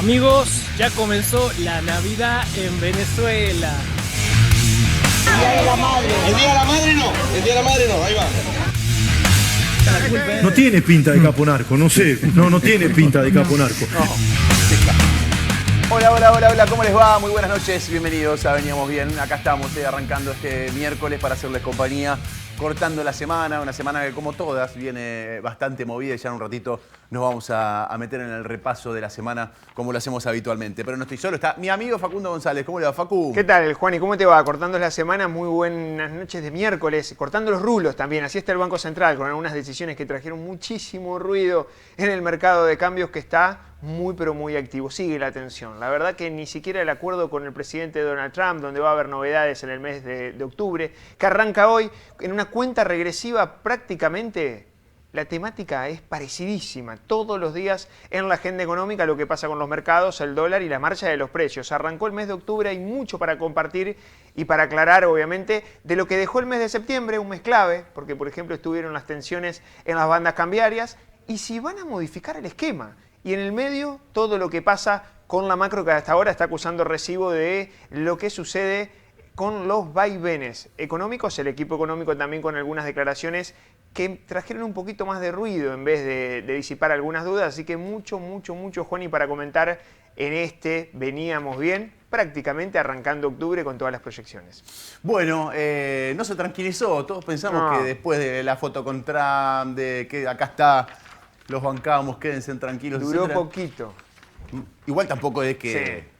Amigos, ya comenzó la Navidad en Venezuela. El Día de la Madre. El Día de la Madre no, el Día de la Madre no, ahí va. No tiene pinta de capo narco, no sé, no tiene pinta de capo narco. Hola, ¿cómo les va? Muy buenas noches, bienvenidos a Veníamos Bien. Acá estamos arrancando este miércoles para hacerles compañía, cortando la semana, una semana que como todas viene bastante movida y ya en un ratito nos vamos a meter en el repaso de la semana como lo hacemos habitualmente. Pero no estoy solo, está mi amigo Facundo González. ¿Cómo le va, Facu? ¿Qué tal, Juan? ¿Y cómo te va? Cortando la semana, muy buenas noches de miércoles, cortando los rulos también. Así está el Banco Central, con algunas decisiones que trajeron muchísimo ruido en el mercado de cambios que está muy pero muy activo. Sigue la tensión. La verdad que ni siquiera el acuerdo con el presidente Donald Trump, donde va a haber novedades en el mes de octubre, que arranca hoy en una cuenta regresiva prácticamente. La temática es parecidísima. Todos los días en la agenda económica lo que pasa con los mercados, el dólar y la marcha de los precios. Arrancó el mes de octubre, hay mucho para compartir y para aclarar, obviamente, de lo que dejó el mes de septiembre, un mes clave, porque, por ejemplo, estuvieron las tensiones en las bandas cambiarias y si van a modificar el esquema. Y en el medio, todo lo que pasa con la macro que hasta ahora está acusando recibo de lo que sucede con los vaivenes económicos, el equipo económico también con algunas declaraciones que trajeron un poquito más de ruido en vez de disipar algunas dudas. Así que mucho, Juani, para comentar en este Veníamos Bien, prácticamente arrancando octubre con todas las proyecciones. Bueno, no se tranquilizó. Todos pensamos que después de la foto con Trump, de que acá está, los bancamos, quédense tranquilos. Duró etcétera. Poquito. Igual tampoco es que... Sí.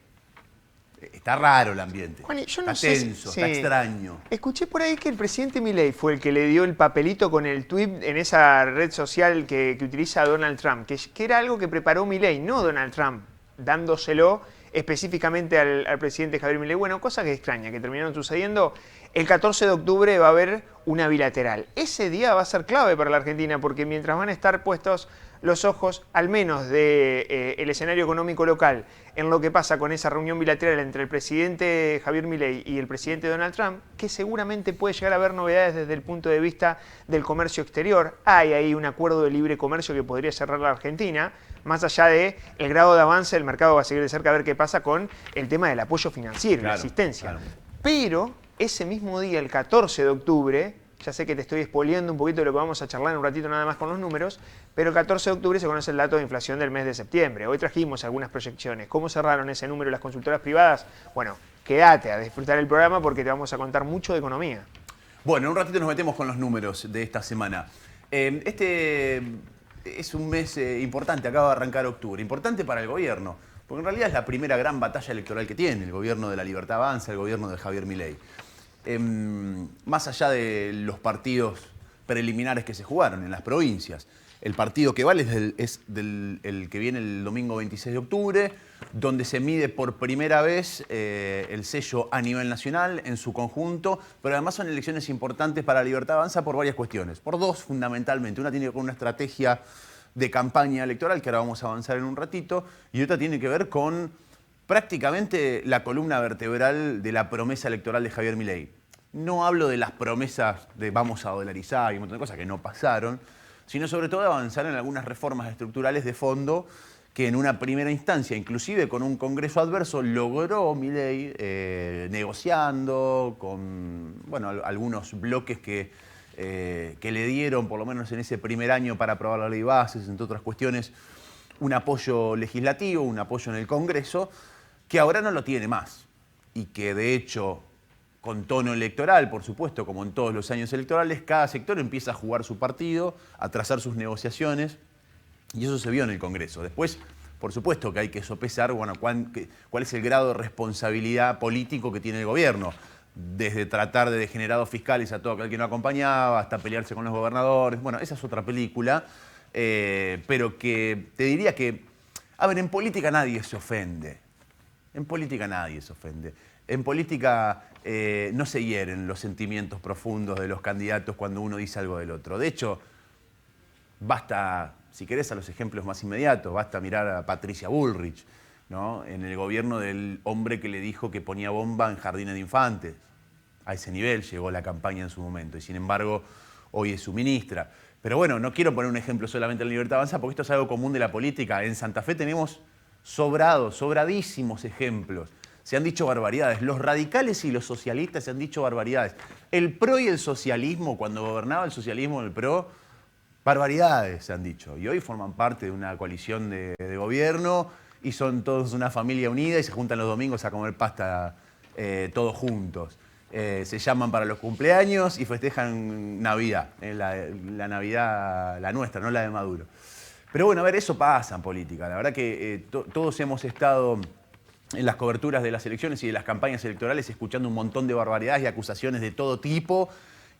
Está raro el ambiente, Juan, yo no está sé tenso, está extraño. Escuché por ahí que el presidente Milei fue el que le dio el papelito con el tweet en esa red social que utiliza Donald Trump, que era algo que preparó Milei, no Donald Trump, dándoselo específicamente al presidente Javier Milei. Bueno, cosa que extraña, que terminaron sucediendo. El 14 de octubre va a haber una bilateral. Ese día va a ser clave para la Argentina porque mientras van a estar puestos los ojos, al menos del escenario económico local, en lo que pasa con esa reunión bilateral entre el presidente Javier Milei y el presidente Donald Trump, que seguramente puede llegar a haber novedades desde el punto de vista del comercio exterior. Hay ahí un acuerdo de libre comercio que podría cerrar la Argentina. Más allá del grado de avance, el mercado va a seguir de cerca a ver qué pasa con el tema del apoyo financiero, la asistencia. Claro. Pero ese mismo día, el 14 de octubre, ya sé que te estoy spoileando un poquito de lo que vamos a charlar en un ratito nada más con los números, pero el 14 de octubre se conoce el dato de inflación del mes de septiembre. Hoy trajimos algunas proyecciones. ¿Cómo cerraron ese número las consultoras privadas? Bueno, quédate a disfrutar el programa porque te vamos a contar mucho de economía. Bueno, en un ratito nos metemos con los números de esta semana. Este es un mes importante, acaba de arrancar octubre. Importante para el gobierno, porque en realidad es la primera gran batalla electoral que tiene el gobierno de la Libertad Avanza, el gobierno de Javier Milei. Más allá de los partidos preliminares que se jugaron en las provincias, el partido que vale es el que viene el domingo 26 de octubre, donde se mide por primera vez el sello a nivel nacional en su conjunto, pero además son elecciones importantes para la Libertad Avanza por varias cuestiones, por dos fundamentalmente. Una tiene que ver con una estrategia de campaña electoral, que ahora vamos a avanzar en un ratito, y otra tiene que ver con prácticamente la columna vertebral de la promesa electoral de Javier Milei. No hablo de las promesas de vamos a dolarizar y un montón de cosas que no pasaron, sino sobre todo de avanzar en algunas reformas estructurales de fondo que en una primera instancia, inclusive con un Congreso adverso, logró Milei negociando con algunos bloques que le dieron, por lo menos en ese primer año para aprobar la ley de bases, entre otras cuestiones, un apoyo legislativo, un apoyo en el Congreso, que ahora no lo tiene más y que de hecho, con tono electoral, por supuesto, como en todos los años electorales, cada sector empieza a jugar su partido, a trazar sus negociaciones, y eso se vio en el Congreso. Después, por supuesto que hay que sopesar cuál es el grado de responsabilidad político que tiene el gobierno, desde tratar de degenerados fiscales a todo aquel que no acompañaba, hasta pelearse con los gobernadores. Bueno, esa es otra película, pero que te diría que, a ver, en política nadie se ofende. En política nadie se ofende. En política no se hieren los sentimientos profundos de los candidatos cuando uno dice algo del otro. De hecho, basta, si querés a los ejemplos más inmediatos, basta mirar a Patricia Bullrich, ¿no? En el gobierno del hombre que le dijo que ponía bomba en jardines de infantes. A ese nivel llegó la campaña en su momento y sin embargo hoy es su ministra. Pero bueno, no quiero poner un ejemplo solamente en la Libertad Avanza porque esto es algo común de la política. En Santa Fe tenemos sobradísimos ejemplos. Se han dicho barbaridades. Los radicales y los socialistas se han dicho barbaridades. El PRO y el socialismo, cuando gobernaba el socialismo, el PRO, barbaridades se han dicho. Y hoy forman parte de una coalición de gobierno y son todos una familia unida y se juntan los domingos a comer pasta todos juntos. Se llaman para los cumpleaños y festejan Navidad. La Navidad, la nuestra, no la de Maduro. Pero bueno, a ver, eso pasa en política. La verdad que todos hemos estado en las coberturas de las elecciones y de las campañas electorales escuchando un montón de barbaridades y acusaciones de todo tipo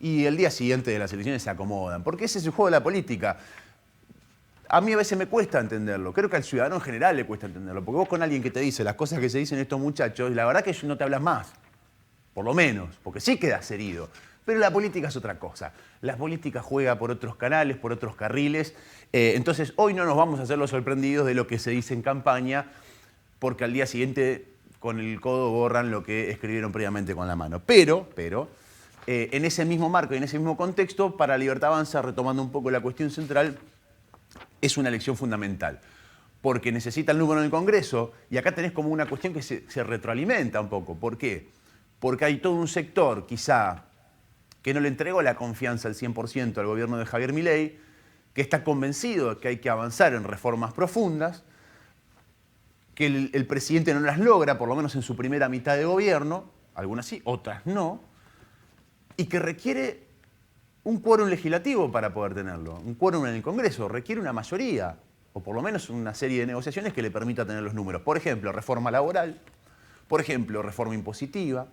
y el día siguiente de las elecciones se acomodan. Porque ese es el juego de la política. A mí a veces me cuesta entenderlo. Creo que al ciudadano en general le cuesta entenderlo. Porque vos con alguien que te dice las cosas que se dicen estos muchachos, la verdad que no te hablas más. Por lo menos. Porque sí quedas herido. Pero la política es otra cosa. La política juega por otros canales, por otros carriles. Entonces hoy no nos vamos a hacer los sorprendidos de lo que se dice en campaña, porque al día siguiente con el codo borran lo que escribieron previamente con la mano. Pero en ese mismo marco y en ese mismo contexto, para Libertad Avanza, retomando un poco la cuestión central, es una elección fundamental. Porque necesita el número en el Congreso y acá tenés como una cuestión que se retroalimenta un poco. ¿Por qué? Porque hay todo un sector, quizá, que no le entregó la confianza al 100% al gobierno de Javier Milei, que está convencido de que hay que avanzar en reformas profundas, que el presidente no las logra, por lo menos en su primera mitad de gobierno, algunas sí, otras no, y que requiere un quórum legislativo para poder tenerlo, un quórum en el Congreso, requiere una mayoría, o por lo menos una serie de negociaciones que le permita tener los números. Por ejemplo, reforma laboral, por ejemplo, reforma impositiva,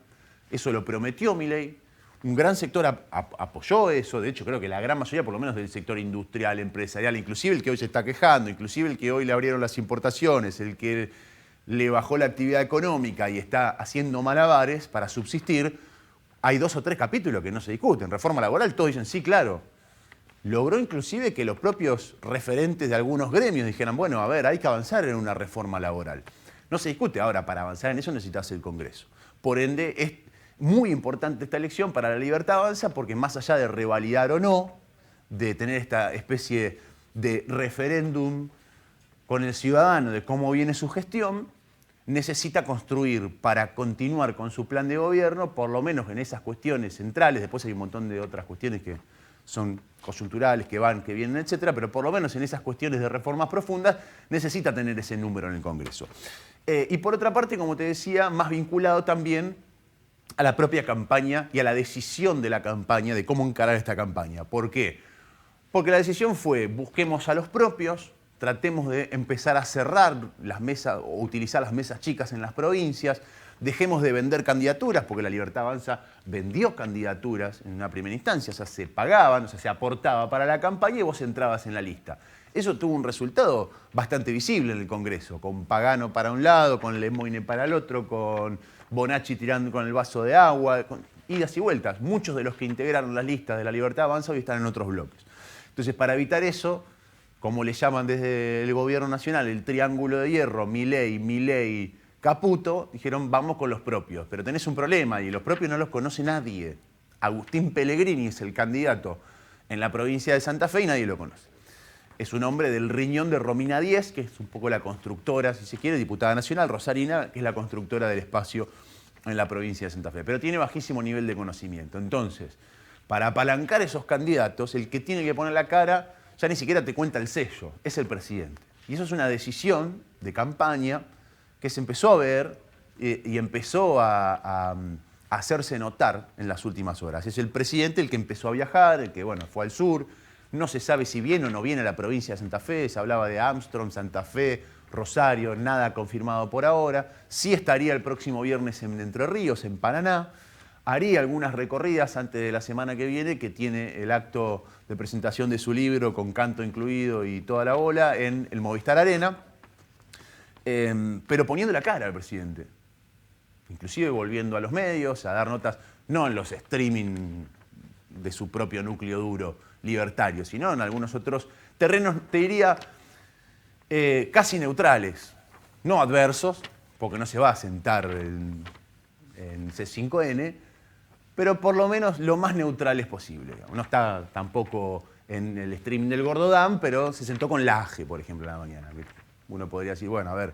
eso lo prometió Milei. Un gran sector apoyó eso, de hecho creo que la gran mayoría, por lo menos del sector industrial, empresarial, inclusive el que hoy se está quejando, inclusive el que hoy le abrieron las importaciones, el que le bajó la actividad económica y está haciendo malabares para subsistir, hay 2 o 3 capítulos que no se discuten. Reforma laboral, todos dicen sí, claro. Logró inclusive que los propios referentes de algunos gremios dijeran, bueno, a ver, hay que avanzar en una reforma laboral. No se discute. Ahora, para avanzar en eso necesitas el Congreso. Por ende, es muy importante esta elección para la Libertad Avanza porque más allá de revalidar o no, de tener esta especie de referéndum con el ciudadano de cómo viene su gestión, necesita construir para continuar con su plan de gobierno, por lo menos en esas cuestiones centrales. Después hay un montón de otras cuestiones que son coyunturales, que van, que vienen, etcétera, pero por lo menos en esas cuestiones de reformas profundas necesita tener ese número en el Congreso. Y por otra parte, como te decía, más vinculado también a la propia campaña y a la decisión de la campaña, de cómo encarar esta campaña. ¿Por qué? Porque la decisión fue, busquemos a los propios, tratemos de empezar a cerrar las mesas o utilizar las mesas chicas en las provincias, dejemos de vender candidaturas, porque la Libertad Avanza vendió candidaturas en una primera instancia, o sea, se pagaban, o sea, se aportaba para la campaña y vos entrabas en la lista. Eso tuvo un resultado bastante visible en el Congreso, con Pagano para un lado, con Lemoine para el otro, con Bonacci tirando con el vaso de agua, con idas y vueltas. Muchos de los que integraron las listas de la Libertad Avanza hoy están en otros bloques. Entonces, para evitar eso, como le llaman desde el gobierno nacional, el triángulo de hierro, Milei, Caputo, dijeron vamos con los propios. Pero tenés un problema y los propios no los conoce nadie. Agustín Pellegrini es el candidato en la provincia de Santa Fe y nadie lo conoce. Es un hombre del riñón de Romina Díez, que es un poco la constructora, si se quiere, diputada nacional, Rosarina, que es la constructora del espacio en la provincia de Santa Fe. Pero tiene bajísimo nivel de conocimiento. Entonces, para apalancar esos candidatos, el que tiene que poner la cara ya ni siquiera te cuenta el sello, es el presidente. Y eso es una decisión de campaña que se empezó a ver y empezó a hacerse notar en las últimas horas. Es el presidente el que empezó a viajar, el que bueno, fue al sur. No se sabe si viene o no viene a la provincia de Santa Fe. Se hablaba de Armstrong, Santa Fe, Rosario, nada confirmado por ahora. Sí estaría el próximo viernes en Entre Ríos, en Paraná. Haría algunas recorridas antes de la semana que viene, que tiene el acto de presentación de su libro, con canto incluido y toda la bola, en el Movistar Arena. Pero poniendo la cara al presidente. Inclusive volviendo a los medios, a dar notas, no en los streaming de su propio núcleo duro libertario, sino en algunos otros terrenos, te diría, casi neutrales, no adversos, porque no se va a sentar en C5N, pero por lo menos lo más neutrales posible. No está tampoco en el streaming del Gordodam, pero se sentó con Laje, por ejemplo, en la mañana. Uno podría decir, bueno, a ver,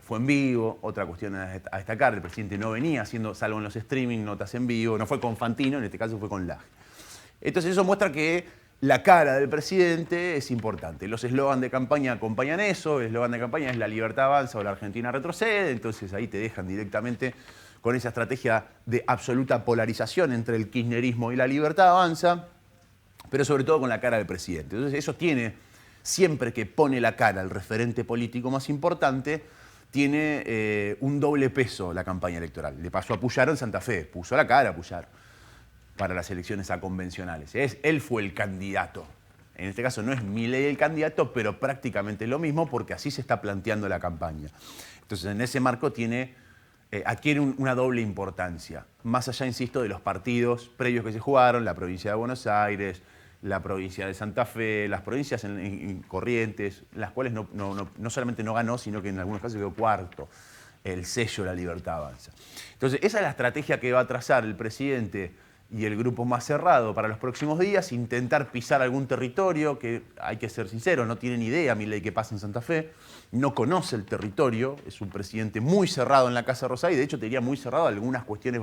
Fue en vivo. Otra cuestión a destacar, el presidente no venía haciendo, salvo en los streaming, notas en vivo. No fue con Fantino, en este caso fue con Laje. Entonces eso muestra que la cara del presidente es importante. Los eslogans de campaña acompañan eso. El eslogan de campaña es "La libertad avanza o la Argentina retrocede". Entonces ahí te dejan directamente con esa estrategia de absoluta polarización entre el kirchnerismo y la libertad avanza, pero sobre todo con la cara del presidente. Entonces eso tiene, siempre que pone la cara el referente político más importante, tiene un doble peso la campaña electoral. Le pasó a Puyaro en Santa Fe, puso la cara a Puyaro para las elecciones a convencionales. Él fue el candidato. En este caso no es Milei el candidato, pero prácticamente lo mismo porque así se está planteando la campaña. Entonces en ese marco adquiere una doble importancia. Más allá, insisto, de los partidos previos que se jugaron, la provincia de Buenos Aires, la provincia de Santa Fe, las provincias en Corrientes, las cuales no solamente no ganó, sino que en algunos casos quedó cuarto, el sello de la libertad avanza. Entonces esa es la estrategia que va a trazar el presidente y el grupo más cerrado para los próximos días, intentar pisar algún territorio que, hay que ser sincero, no tiene ni idea Milei qué pasa en Santa Fe, no conoce el territorio, es un presidente muy cerrado en la Casa Rosada y de hecho te diría muy cerrado en algunas cuestiones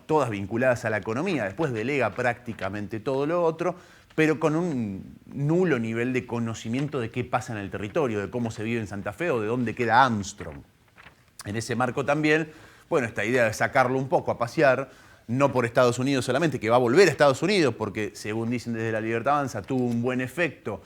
todas vinculadas a la economía, después delega prácticamente todo lo otro, pero con un nulo nivel de conocimiento de qué pasa en el territorio, de cómo se vive en Santa Fe o de dónde queda Armstrong. En ese marco también, bueno, esta idea de sacarlo un poco a pasear, no por Estados Unidos solamente, que va a volver a Estados Unidos, porque según dicen desde la Libertad Avanza, tuvo un buen efecto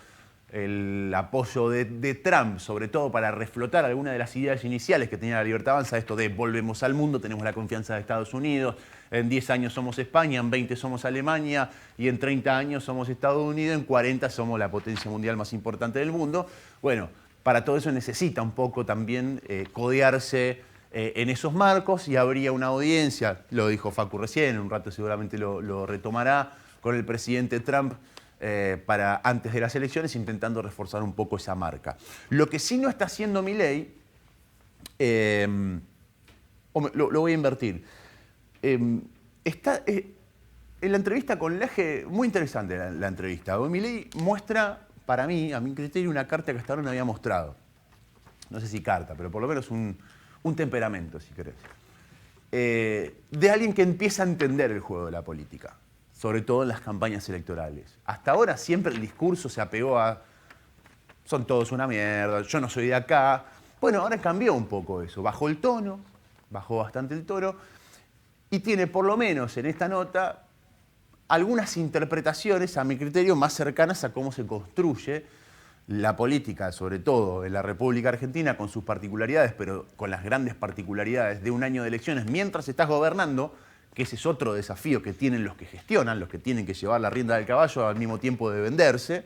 el apoyo de Trump, sobre todo para reflotar algunas de las ideas iniciales que tenía la Libertad Avanza, esto de volvemos al mundo, tenemos la confianza de Estados Unidos, en 10 años somos España, en 20 somos Alemania, y en 30 años somos Estados Unidos, en 40 somos la potencia mundial más importante del mundo. Bueno, para todo eso necesita un poco también codearse en esos marcos y habría una audiencia, lo dijo Facu recién, en un rato seguramente lo retomará, con el presidente Trump para antes de las elecciones, intentando reforzar un poco esa marca. Lo que sí no está haciendo Milei, lo voy a invertir, está en la entrevista con Laje, muy interesante la entrevista. Milei muestra, para mí, a mi criterio, una carta que hasta ahora no había mostrado. No sé si carta, pero por lo menos un temperamento, si querés. De alguien que empieza a entender el juego de la política, sobre todo en las campañas electorales. Hasta ahora siempre el discurso se apegó a son todos una mierda, yo no soy de acá. Bueno, ahora cambió un poco eso. Bajó el tono, bajó bastante el tono, y tiene por lo menos en esta nota algunas interpretaciones, a mi criterio, más cercanas a cómo se construye la política, sobre todo en la República Argentina, con sus particularidades, pero con las grandes particularidades de un año de elecciones, mientras estás gobernando, que ese es otro desafío que tienen los que gestionan, los que tienen que llevar la rienda del caballo al mismo tiempo de venderse,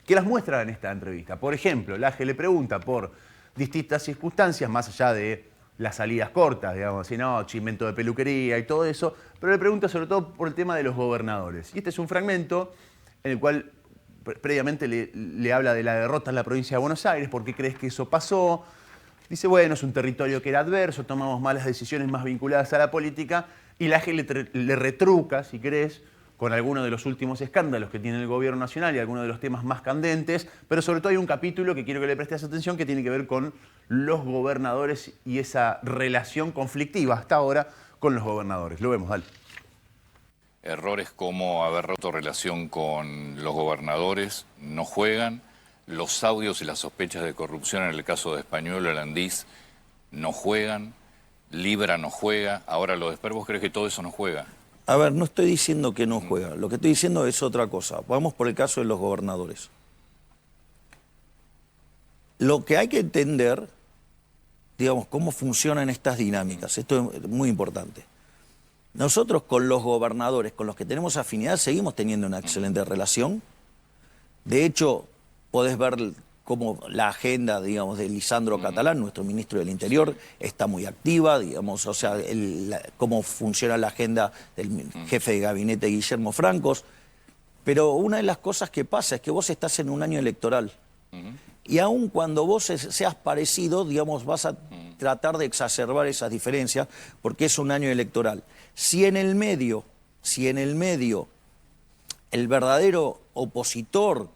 que las muestran en esta entrevista. Por ejemplo, Laje le pregunta por distintas circunstancias, más allá de las salidas cortas, digamos así, no, chimento de peluquería y todo eso, pero le pregunta sobre todo por el tema de los gobernadores. Y este es un fragmento en el cual previamente le habla de la derrota en la provincia de Buenos Aires, ¿por qué crees que eso pasó? Dice, bueno, es un territorio que era adverso, tomamos malas decisiones más vinculadas a la política, y Laje le retruca, si querés, con algunos de los últimos escándalos que tiene el gobierno nacional y algunos de los temas más candentes, pero sobre todo hay un capítulo que quiero que le prestes atención que tiene que ver con los gobernadores y esa relación conflictiva hasta ahora con los gobernadores. Lo vemos, dale. Errores como haber roto relación con los gobernadores no juegan. Los audios y las sospechas de corrupción en el caso de Españuelo, Landís, no juegan. Libra no juega. Ahora lo de Esper, ¿vos crees que todo eso no juega? A ver, no estoy diciendo que no juega. Lo que estoy diciendo es otra cosa. Vamos por el caso de los gobernadores. Lo que hay que entender, digamos, cómo funcionan estas dinámicas. Esto es muy importante. Nosotros con los gobernadores, con los que tenemos afinidad, seguimos teniendo una excelente relación. De hecho, podés ver cómo la agenda, digamos, de Lisandro Catalán, nuestro ministro del Interior, está muy activa, digamos, o sea, cómo funciona la agenda del jefe de gabinete Guillermo Francos. Pero una de las cosas que pasa es que vos estás en un año electoral. Y aun cuando vos seas parecido, digamos, vas a tratar de exacerbar esas diferencias porque es un año electoral. Si en el medio el verdadero opositor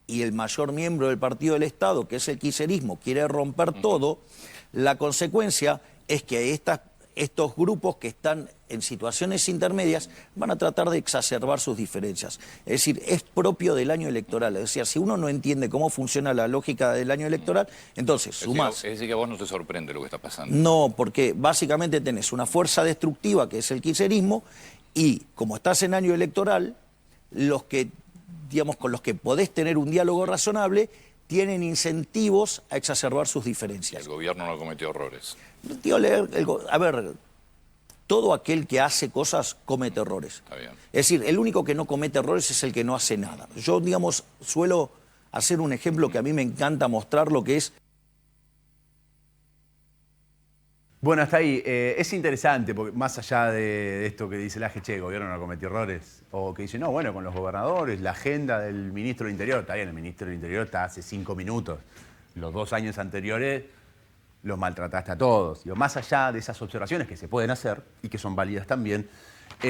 y el mayor miembro del Partido del Estado, que es el kirchnerismo, quiere romper todo, la consecuencia es que estos grupos que están en situaciones intermedias van a tratar de exacerbar sus diferencias. Es decir, es propio del año electoral. Es decir, si uno no entiende cómo funciona la lógica del año electoral, entonces sumás. Es decir, que a vos no te sorprende lo que está pasando. No, porque básicamente tenés una fuerza destructiva que es el kirchnerismo y como estás en año electoral, los que, digamos, con los que podés tener un diálogo razonable tienen incentivos a exacerbar sus diferencias. El gobierno no cometió errores. A ver, todo aquel que hace cosas comete errores. Está bien. Es decir, el único que no comete errores es el que no hace nada. Yo, digamos, suelo hacer un ejemplo que a mí me encanta mostrar lo que es. Bueno, hasta ahí. Es interesante, porque más allá de esto que dice la che, el gobierno no cometió errores, o que dice, no, bueno, con los gobernadores, la agenda del ministro del Interior, está bien, el ministro del Interior está hace 5 minutos. Los 2 años anteriores los maltrataste a todos. Digo, más allá de esas observaciones que se pueden hacer y que son válidas también,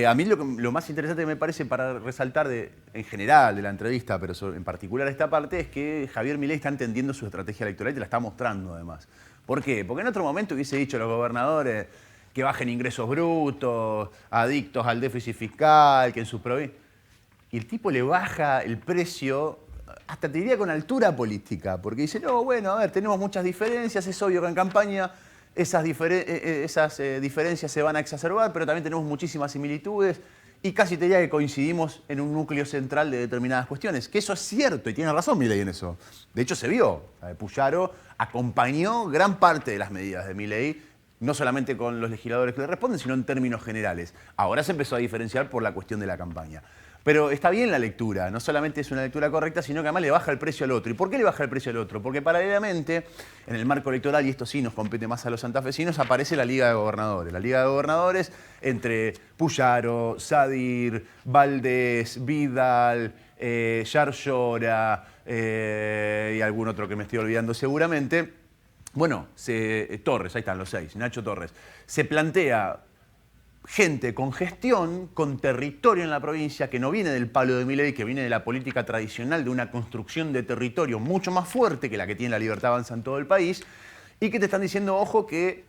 a mí lo más interesante que me parece para resaltar en general de la entrevista, pero en particular esta parte, es que Javier Milei está entendiendo su estrategia electoral y te la está mostrando además. ¿Por qué? Porque en otro momento hubiese dicho a los gobernadores que bajen ingresos brutos, adictos al déficit fiscal, que en sus provincias. Y el tipo le baja el precio, hasta te diría con altura política, porque dice, no, bueno, a ver, tenemos muchas diferencias, es obvio que en campaña esas diferencias se van a exacerbar, pero también tenemos muchísimas similitudes y casi te diría que coincidimos en un núcleo central de determinadas cuestiones. Que eso es cierto y tiene razón Milei en eso. De hecho se vio. Puyaro acompañó gran parte de las medidas de Milei, no solamente con los legisladores que le responden, sino en términos generales. Ahora se empezó a diferenciar por la cuestión de la campaña. Pero está bien la lectura, no solamente es una lectura correcta, sino que además le baja el precio al otro. ¿Y por qué le baja el precio al otro? Porque paralelamente, en el marco electoral, y esto sí nos compete más a los santafesinos, aparece la Liga de Gobernadores. La Liga de Gobernadores entre Puyaro, Sadir, Valdés, Vidal, Yarlora y algún otro que me estoy olvidando seguramente. Bueno, Torres, ahí están los 6, Nacho Torres. Se plantea gente con gestión, con territorio en la provincia, que no viene del palo de Milei, que viene de la política tradicional, de una construcción de territorio mucho más fuerte que la que tiene la Libertad Avanza en todo el país, y que te están diciendo, ojo, que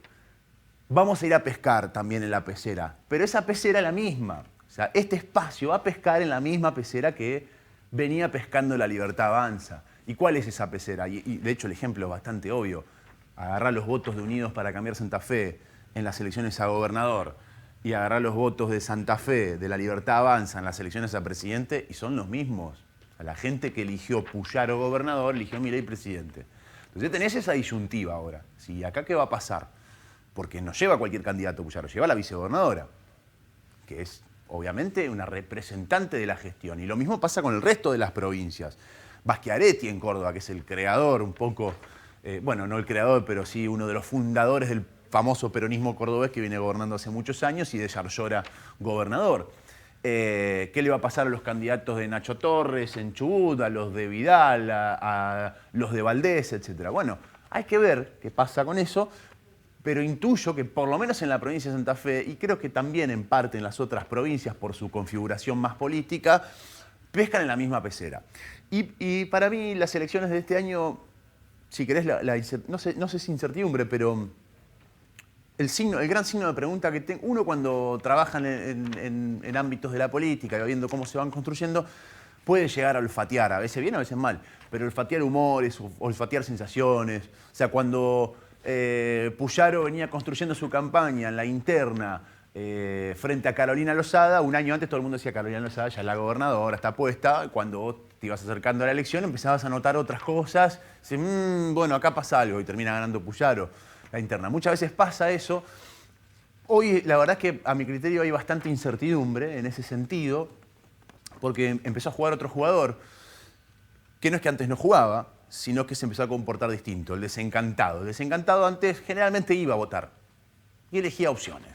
vamos a ir a pescar también en la pecera. Pero esa pecera es la misma. O sea, este espacio va a pescar en la misma pecera que venía pescando la Libertad Avanza. ¿Y cuál es esa pecera? Y de hecho el ejemplo es bastante obvio. Agarrar los votos de Unidos para Cambiar Santa Fe en las elecciones a gobernador y agarrar los votos de Santa Fe, de la Libertad Avanza en las elecciones a presidente, y son los mismos. O sea, la gente que eligió Puyaro gobernador, eligió Milei presidente. Entonces tenés esa disyuntiva ahora. ¿Sí? ¿Acá qué va a pasar? Porque no lleva cualquier candidato Puyaro, lleva a la vicegobernadora, que es obviamente una representante de la gestión. Y lo mismo pasa con el resto de las provincias. Schiaretti en Córdoba, que es el creador un poco, bueno, no el creador, pero sí uno de los fundadores del famoso peronismo cordobés que viene gobernando hace muchos años, y de Yarlora gobernador. ¿Qué le va a pasar a los candidatos de Nacho Torres en Chubut, a los de Vidal, a los de Valdés, etcétera? Bueno, hay que ver qué pasa con eso, pero intuyo que por lo menos en la provincia de Santa Fe, y creo que también en parte en las otras provincias por su configuración más política, pescan en la misma pecera. Y para mí las elecciones de este año, si querés, no sé si incertidumbre, pero el gran signo de pregunta que tengo, uno cuando trabaja en ámbitos de la política y viendo cómo se van construyendo, puede llegar a olfatear, a veces bien, a veces mal, pero olfatear humores, olfatear sensaciones. O sea, cuando Puyaro venía construyendo su campaña en la interna frente a Carolina Lozada, un año antes todo el mundo decía Carolina Lozada ya es la gobernadora, está puesta. Cuando vos te ibas acercando a la elección empezabas a notar otras cosas, bueno, acá pasa algo y termina ganando Puyaro la interna. Muchas veces pasa eso. Hoy la verdad es que a mi criterio hay bastante incertidumbre en ese sentido, porque empezó a jugar otro jugador, que no es que antes no jugaba, sino que se empezó a comportar distinto, el desencantado. El desencantado antes generalmente iba a votar y elegía opciones,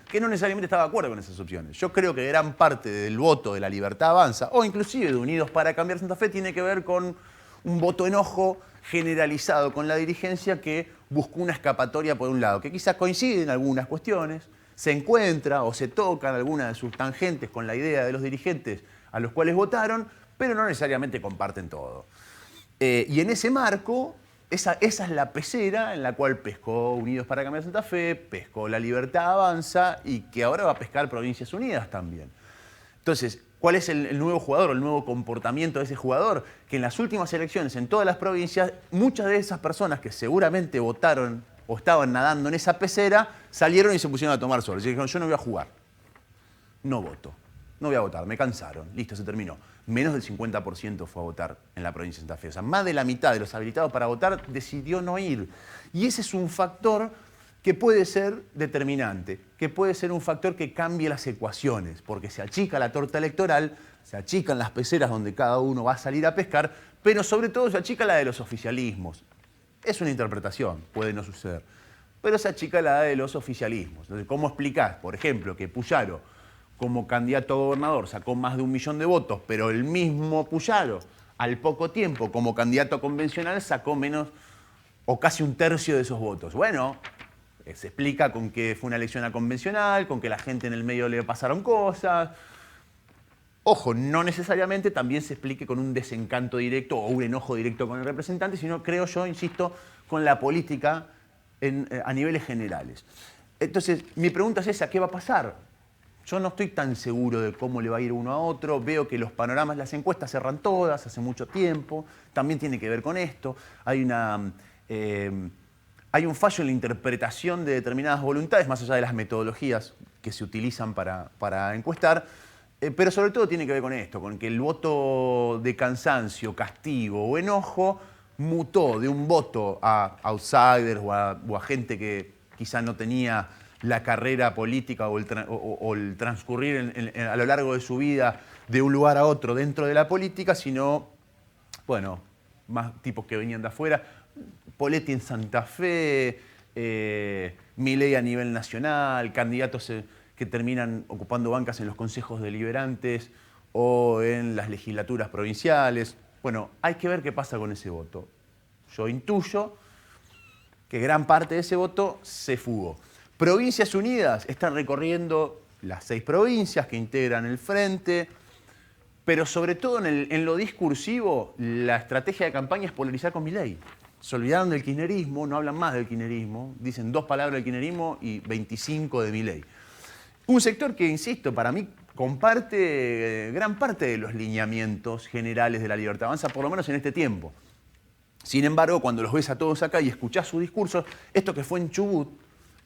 que no necesariamente estaba de acuerdo con esas opciones. Yo creo que gran parte del voto de la Libertad Avanza, o inclusive de Unidos para Cambiar Santa Fe, tiene que ver con un voto enojo generalizado con la dirigencia que buscó una escapatoria por un lado, que quizás coincide en algunas cuestiones, se encuentra o se tocan algunas de sus tangentes con la idea de los dirigentes a los cuales votaron, pero no necesariamente comparten todo. Y en ese marco, esa es la pecera en la cual pescó Unidos para Cambiar Santa Fe, pescó La Libertad Avanza y que ahora va a pescar Provincias Unidas también. Entonces, ¿cuál es el nuevo jugador, el nuevo comportamiento de ese jugador? Que en las últimas elecciones en todas las provincias, muchas de esas personas que seguramente votaron o estaban nadando en esa pecera, salieron y se pusieron a tomar sol. Y dijeron, yo no voy a jugar, no voto, no voy a votar, me cansaron, listo, se terminó. Menos del 50% fue a votar en la provincia de Santa Fe. O sea, más de la mitad de los habilitados para votar decidió no ir. Y ese es un factor que puede ser determinante, que puede ser un factor que cambie las ecuaciones, porque se achica la torta electoral, se achican las peceras donde cada uno va a salir a pescar, pero sobre todo se achica la de los oficialismos. Es una interpretación, puede no suceder, pero se achica la de los oficialismos. Entonces, ¿cómo explicás, por ejemplo, que Puyaro, como candidato a gobernador, sacó más de 1 millón de votos, pero el mismo Puyaro, al poco tiempo, como candidato convencional, sacó menos o casi 1/3 de esos votos? Bueno, se explica con que fue una elección a convencional, con que la gente en el medio le pasaron cosas. Ojo, no necesariamente también se explique con un desencanto directo o un enojo directo con el representante, sino, creo yo, insisto, con la política a niveles generales. Entonces, mi pregunta es esa, ¿qué va a pasar? Yo no estoy tan seguro de cómo le va a ir uno a otro. Veo que los panoramas, las encuestas cerran todas hace mucho tiempo. También tiene que ver con esto. Hay un fallo en la interpretación de determinadas voluntades, más allá de las metodologías que se utilizan para encuestar. Pero sobre todo tiene que ver con esto, con que el voto de cansancio, castigo o enojo mutó de un voto a outsiders o a gente que quizá no tenía la carrera política o el transcurrir a lo largo de su vida de un lugar a otro dentro de la política, sino, bueno, más tipos que venían de afuera. Poletti en Santa Fe, Milei a nivel nacional, candidatos que terminan ocupando bancas en los consejos deliberantes o en las legislaturas provinciales. Bueno, hay que ver qué pasa con ese voto. Yo intuyo que gran parte de ese voto se fugó. Provincias Unidas están recorriendo las 6 provincias que integran el frente, pero sobre todo en lo discursivo, la estrategia de campaña es polarizar con Milei. Se olvidaron del kirchnerismo, no hablan más del kirchnerismo, dicen 2 palabras del kirchnerismo y 25 de Milei. Un sector que, insisto, para mí comparte gran parte de los lineamientos generales de La Libertad Avanza, por lo menos en este tiempo. Sin embargo, cuando los ves a todos acá y escuchás su discurso, esto que fue en Chubut,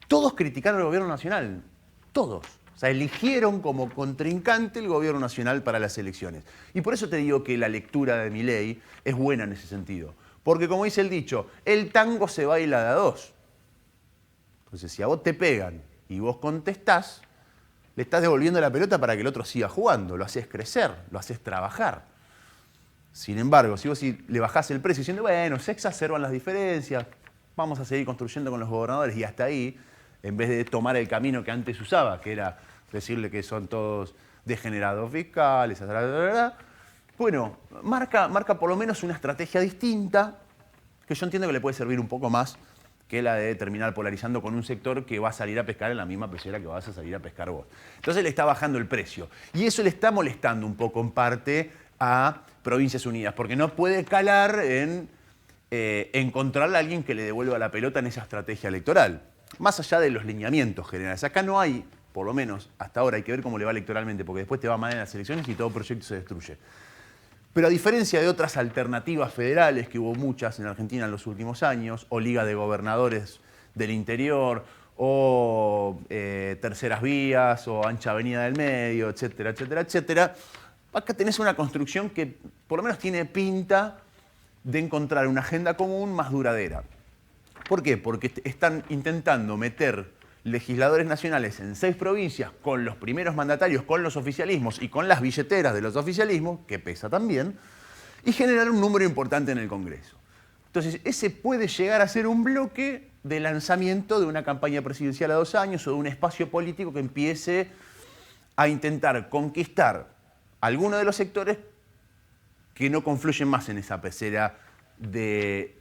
todos criticaron al gobierno nacional, todos. O sea, eligieron como contrincante el gobierno nacional para las elecciones. Y por eso te digo que la lectura de Milei es buena en ese sentido. Porque como dice el dicho, el tango se baila de a 2. Entonces, si a vos te pegan y vos contestás, le estás devolviendo la pelota para que el otro siga jugando. Lo haces crecer, lo haces trabajar. Sin embargo, si vos le bajás el precio diciendo, bueno, se exacerban las diferencias, vamos a seguir construyendo con los gobernadores y hasta ahí, en vez de tomar el camino que antes usaba, que era decirle que son todos degenerados fiscales, bueno, marca por lo menos una estrategia distinta que yo entiendo que le puede servir un poco más que la de terminar polarizando con un sector que va a salir a pescar en la misma pecera que vas a salir a pescar vos. Entonces le está bajando el precio. Y eso le está molestando un poco en parte a Provincias Unidas, porque no puede calar en encontrarle a alguien que le devuelva la pelota en esa estrategia electoral. Más allá de los lineamientos generales. Acá no hay, por lo menos hasta ahora, hay que ver cómo le va electoralmente, porque después te va mal en las elecciones y todo proyecto se destruye. Pero a diferencia de otras alternativas federales, que hubo muchas en Argentina en los últimos años, o Liga de Gobernadores del Interior, o Terceras Vías, o Ancha Avenida del Medio, etcétera, etcétera, etcétera, acá tenés una construcción que por lo menos tiene pinta de encontrar una agenda común más duradera. ¿Por qué? Porque están intentando meter legisladores nacionales en 6 provincias con los primeros mandatarios, con los oficialismos y con las billeteras de los oficialismos, que pesa también, y generar un número importante en el Congreso. Entonces, ese puede llegar a ser un bloque de lanzamiento de una campaña presidencial a 2 años o de un espacio político que empiece a intentar conquistar algunos de los sectores que no confluyen más en esa pecera de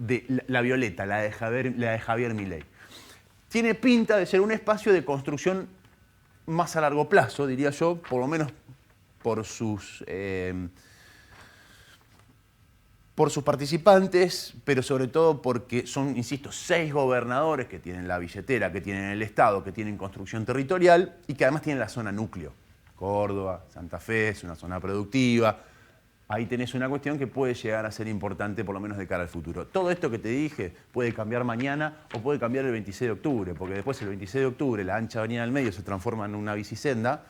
la violeta, la de Javier Milei. Tiene pinta de ser un espacio de construcción más a largo plazo, diría yo, por lo menos por por sus participantes, pero sobre todo porque son, insisto, 6 gobernadores que tienen la billetera, que tienen el Estado, que tienen construcción territorial y que además tienen la zona núcleo. Córdoba, Santa Fe, es una zona productiva. Ahí tenés una cuestión que puede llegar a ser importante, por lo menos de cara al futuro. Todo esto que te dije puede cambiar mañana o puede cambiar el 26 de octubre, porque después el 26 de octubre la ancha avenida del medio se transforma en una bicisenda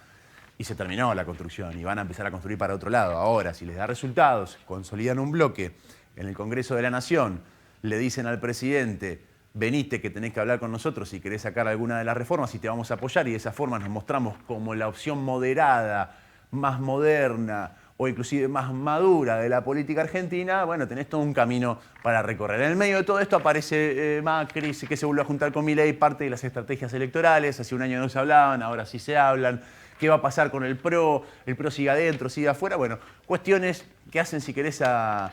y se terminó la construcción y van a empezar a construir para otro lado. Ahora, si les da resultados, consolidan un bloque en el Congreso de la Nación, le dicen al presidente, veniste que tenés que hablar con nosotros si querés sacar alguna de las reformas y te vamos a apoyar, y de esa forma nos mostramos como la opción moderada, más moderna o inclusive más madura de la política argentina, bueno, tenés todo un camino para recorrer. En el medio de todo esto aparece Macri, que se vuelve a juntar con Milei, parte de las estrategias electorales. Hace un año no se hablaban, ahora sí se hablan. ¿Qué va a pasar con el PRO? ¿El PRO sigue adentro, sigue afuera? Bueno, cuestiones que hacen, si querés, a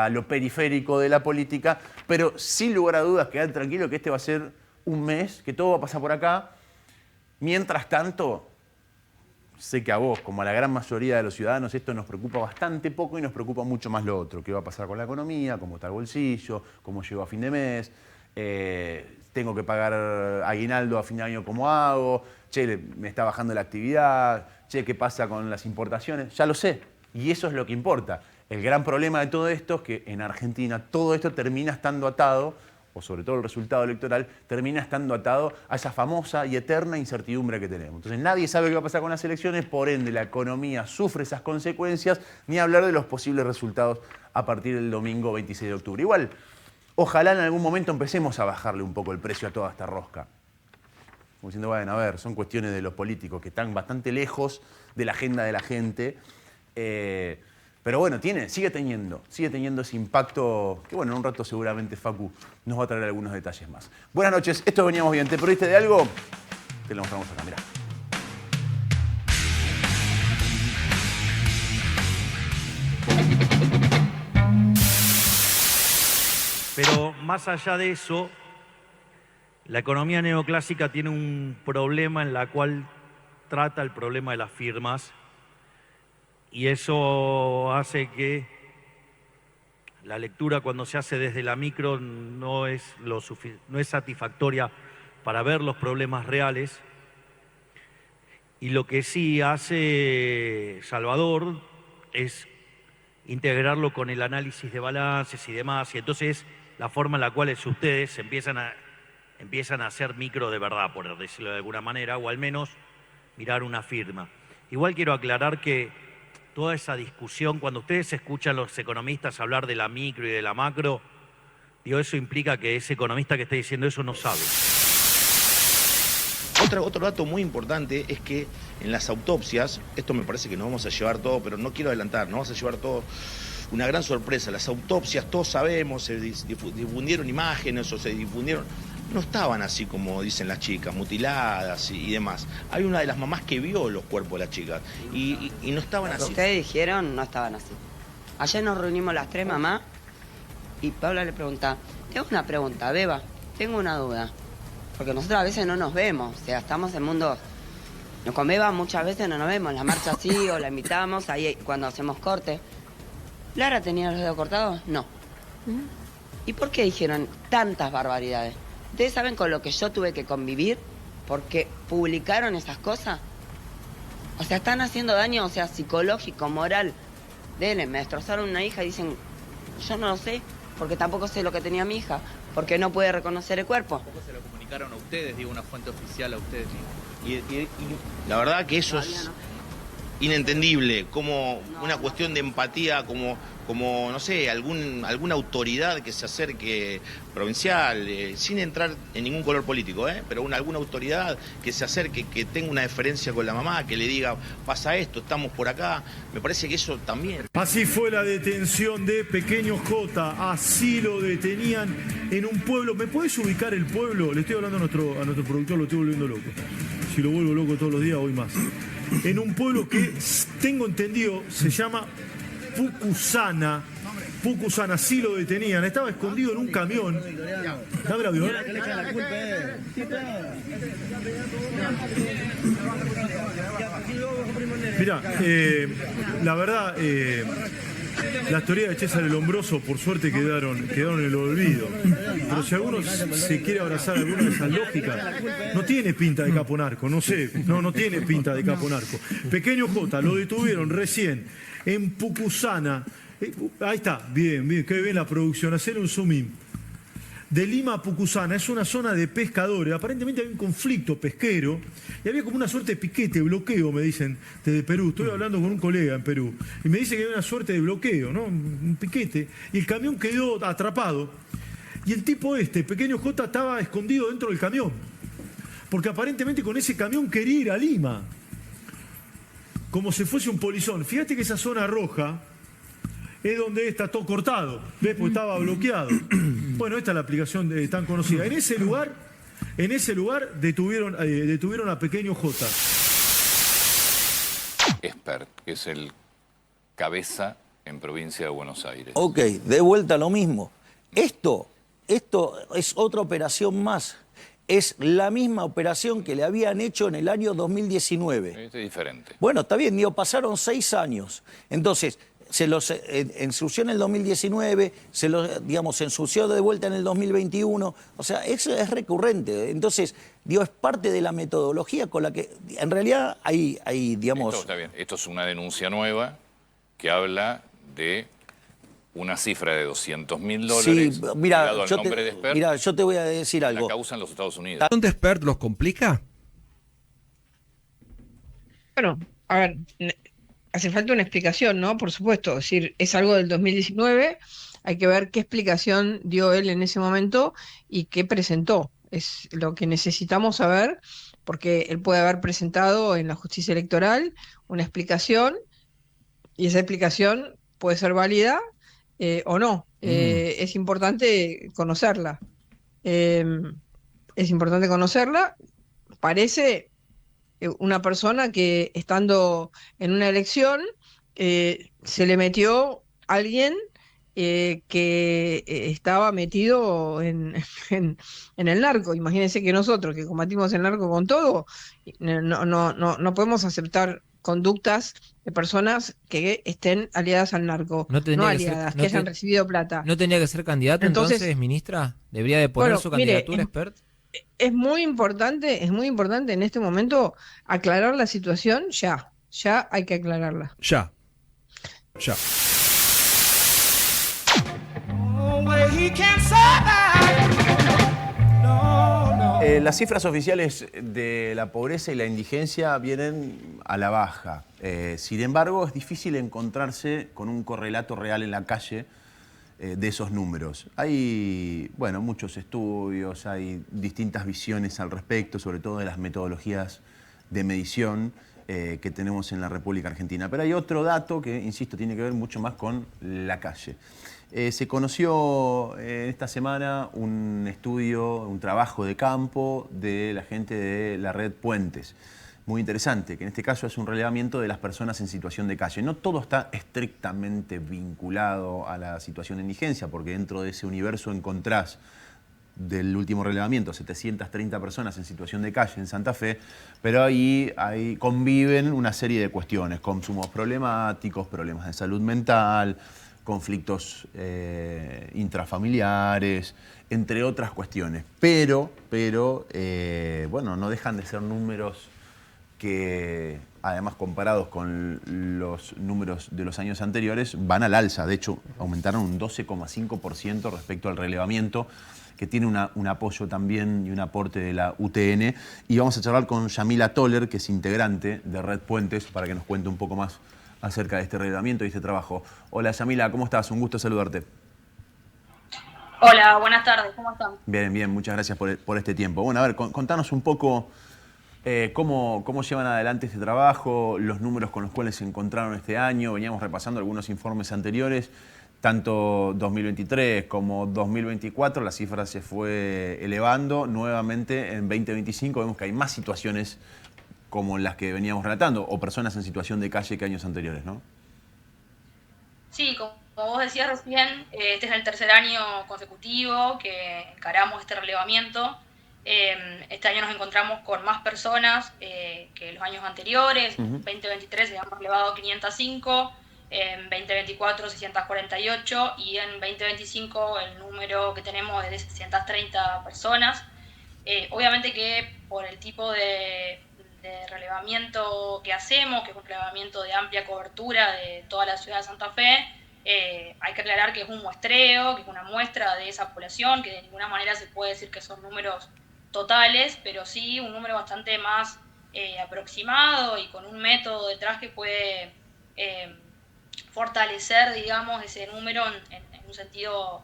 lo periférico de la política, pero sin lugar a dudas, quedad tranquilo que este va a ser un mes, que todo va a pasar por acá. Mientras tanto, sé que a vos, como a la gran mayoría de los ciudadanos, esto nos preocupa bastante poco y nos preocupa mucho más lo otro. ¿Qué va a pasar con la economía? ¿Cómo está el bolsillo? ¿Cómo llego a fin de mes? ¿Tengo que pagar aguinaldo a fin de año? ¿Cómo hago? Che, me está bajando la actividad. Che, ¿qué pasa con las importaciones? Ya lo sé. Y eso es lo que importa. El gran problema de todo esto es que en Argentina todo esto termina estando atado, o sobre todo el resultado electoral, termina estando atado a esa famosa y eterna incertidumbre que tenemos. Entonces nadie sabe qué va a pasar con las elecciones, por ende la economía sufre esas consecuencias, ni hablar de los posibles resultados a partir del domingo 26 de octubre. Igual, ojalá en algún momento empecemos a bajarle un poco el precio a toda esta rosca. Como diciendo, bueno, a ver, son cuestiones de los políticos que están bastante lejos de la agenda de la gente. Pero bueno, sigue teniendo ese impacto que, bueno, en un rato seguramente Facu nos va a traer algunos detalles más. Buenas noches, esto Veníamos Bien. ¿Te perdiste de algo? Te lo mostramos acá, mirá. Pero más allá de eso, la economía neoclásica tiene un problema en la cual trata el problema de las firmas. Y eso hace que la lectura, cuando se hace desde la micro, no es satisfactoria para ver los problemas reales. Y lo que sí hace Salvador es integrarlo con el análisis de balances y demás. Y entonces la forma en la cual ustedes empiezan a hacer micro de verdad, por decirlo de alguna manera, o al menos mirar una firma. Igual quiero aclarar que toda esa discusión, cuando ustedes escuchan a los economistas hablar de la micro y de la macro, eso implica que ese economista que está diciendo eso no sabe. Otro dato muy importante es que en las autopsias, esto me parece que nos vamos a llevar todo, pero no quiero adelantar, nos vamos a llevar todo, una gran sorpresa. Las autopsias, todos sabemos, se difundieron imágenes o se difundieron, no estaban así como dicen las chicas, mutiladas y demás. Hay una de las mamás que vio los cuerpos de las chicas y no estaban así. Lo que ustedes dijeron no estaban así. Ayer nos reunimos las 3 mamás y Paula le pregunta, tengo una pregunta, Beba, tengo una duda. Porque nosotros a veces no nos vemos, o sea, estamos en mundos... Con Beba muchas veces no nos vemos, la marcha sí o la invitamos, ahí cuando hacemos corte. ¿Lara tenía los dedos cortados? No. ¿Y por qué dijeron tantas barbaridades? ¿Ustedes saben con lo que yo tuve que convivir porque publicaron esas cosas? O sea, están haciendo daño, o sea, psicológico, moral. Me destrozaron una hija y dicen, yo no lo sé, porque tampoco sé lo que tenía mi hija, porque no puede reconocer el cuerpo. ¿Tampoco se lo comunicaron a ustedes, digo, una fuente oficial a ustedes mismos? Y la verdad que eso es inentendible, como una cuestión de empatía, como no sé, alguna autoridad que se acerque provincial, sin entrar en ningún color político, pero alguna autoridad que se acerque, que tenga una deferencia con la mamá, que le diga, pasa esto, estamos por acá. Me parece que eso también. Así fue la detención de Pequeño J. Así lo detenían en un pueblo. ¿Me puedes ubicar el pueblo? Le estoy hablando a nuestro productor, lo estoy volviendo loco. Si lo vuelvo loco todos los días, hoy más. En un pueblo que, tengo entendido, se llama Pucusana. Pucusana, sí lo detenían. Estaba escondido en un camión. Dame la viola. Mirá, la verdad, Las teorías de César el Hombroso, por suerte, quedaron en el olvido. Pero si alguno se quiere abrazar alguna de esas lógicas, no tiene pinta de capo narco, no sé, no tiene pinta de capo narco. Pequeño J, lo detuvieron recién en Pucusana. Ahí está, bien, qué bien la producción, hacer un zoom in. De Lima a Pucusana, es una zona de pescadores, aparentemente hay un conflicto pesquero y había como una suerte de piquete, bloqueo, me dicen, desde Perú. Estoy hablando con un colega en Perú y me dice que hay una suerte de bloqueo, ¿no? Un piquete, y el camión quedó atrapado y el tipo Pequeño J, estaba escondido dentro del camión, porque aparentemente con ese camión quería ir a Lima, como si fuese un polizón. Fíjate que esa zona roja es donde está todo cortado, ¿ves? Porque estaba bloqueado. Bueno, esta es la aplicación tan conocida. En ese lugar detuvieron a Pequeño J. Expert, que es el cabeza en provincia de Buenos Aires. Ok, de vuelta a lo mismo. Esto es otra operación más. Es la misma operación que le habían hecho en el año 2019. Este es diferente. Bueno, está bien, digo, pasaron 6 años. Entonces, se los ensució en el 2019, se ensució de vuelta en el 2021. O sea, eso es recurrente. Entonces, digo, es parte de la metodología con la que, en realidad, hay digamos... Esto está bien. Esto es una denuncia nueva que habla de una cifra de $200.000. Sí, mira, al nombre de Expert, yo te voy a decir algo. la causa en los Estados Unidos. ¿Dónde Expert los complica? Bueno, a ver, hace falta una explicación, ¿no? Por supuesto, es decir, es algo del 2019, hay que ver qué explicación dio él en ese momento y qué presentó. Es lo que necesitamos saber, porque él puede haber presentado en la justicia electoral una explicación y esa explicación puede ser válida o no. Es importante conocerla. Es importante conocerla. Parece una persona que, estando en una elección, se le metió alguien que estaba metido en el narco. Imagínense que nosotros, que combatimos el narco con todo, no podemos aceptar conductas de personas que estén aliadas al narco, no aliadas, que hayan recibido plata. ¿No tenía que ser candidato entonces, ministra? ¿Debería de poner su candidatura, Expert? Es muy importante en este momento aclarar la situación ya hay que aclararla. Ya. Las cifras oficiales de la pobreza y la indigencia vienen a la baja. Sin embargo, es difícil encontrarse con un correlato real en la calle de esos números. Hay, muchos estudios, hay distintas visiones al respecto, sobre todo de las metodologías de medición que tenemos en la República Argentina. Pero hay otro dato que, insisto, tiene que ver mucho más con la calle. Se conoció esta semana un estudio, un trabajo de campo de la gente de la red Puentes. Muy interesante, que en este caso es un relevamiento de las personas en situación de calle. No todo está estrictamente vinculado a la situación de indigencia, porque dentro de ese universo encontrás del último relevamiento 730 personas en situación de calle en Santa Fe, pero ahí conviven una serie de cuestiones, consumos problemáticos, problemas de salud mental, conflictos intrafamiliares, entre otras cuestiones. Pero no dejan de ser números que, además, comparados con los números de los años anteriores, van al alza. De hecho, aumentaron un 12,5% respecto al relevamiento, que tiene un apoyo también y un aporte de la UTN. Y vamos a charlar con Yamila Toller, que es integrante de Red Puentes, para que nos cuente un poco más acerca de este relevamiento y este trabajo. Hola Yamila, ¿cómo estás? Un gusto saludarte. Hola, buenas tardes, ¿cómo están? Bien, muchas gracias por este tiempo. Bueno, a ver, contanos un poco cómo llevan adelante este trabajo, los números con los cuales se encontraron este año. Veníamos repasando algunos informes anteriores, tanto 2023 como 2024, la cifra se fue elevando. Nuevamente en 2025 vemos que hay más situaciones como las que veníamos relatando, o personas en situación de calle que años anteriores, ¿no? Sí, como vos decías recién, este es el tercer año consecutivo que encaramos este relevamiento. Este año nos encontramos con más personas que los años anteriores. En 2023 habíamos relevado 505, en 2024 648 y en 2025 el número que tenemos es de 630 personas. Obviamente que por el tipo de relevamiento que hacemos, que es un relevamiento de amplia cobertura de toda la ciudad de Santa Fe, hay que aclarar que es un muestreo, que es una muestra de esa población, que de ninguna manera se puede decir que son números totales, pero sí un número bastante más aproximado y con un método detrás que puede fortalecer, digamos, ese número en un sentido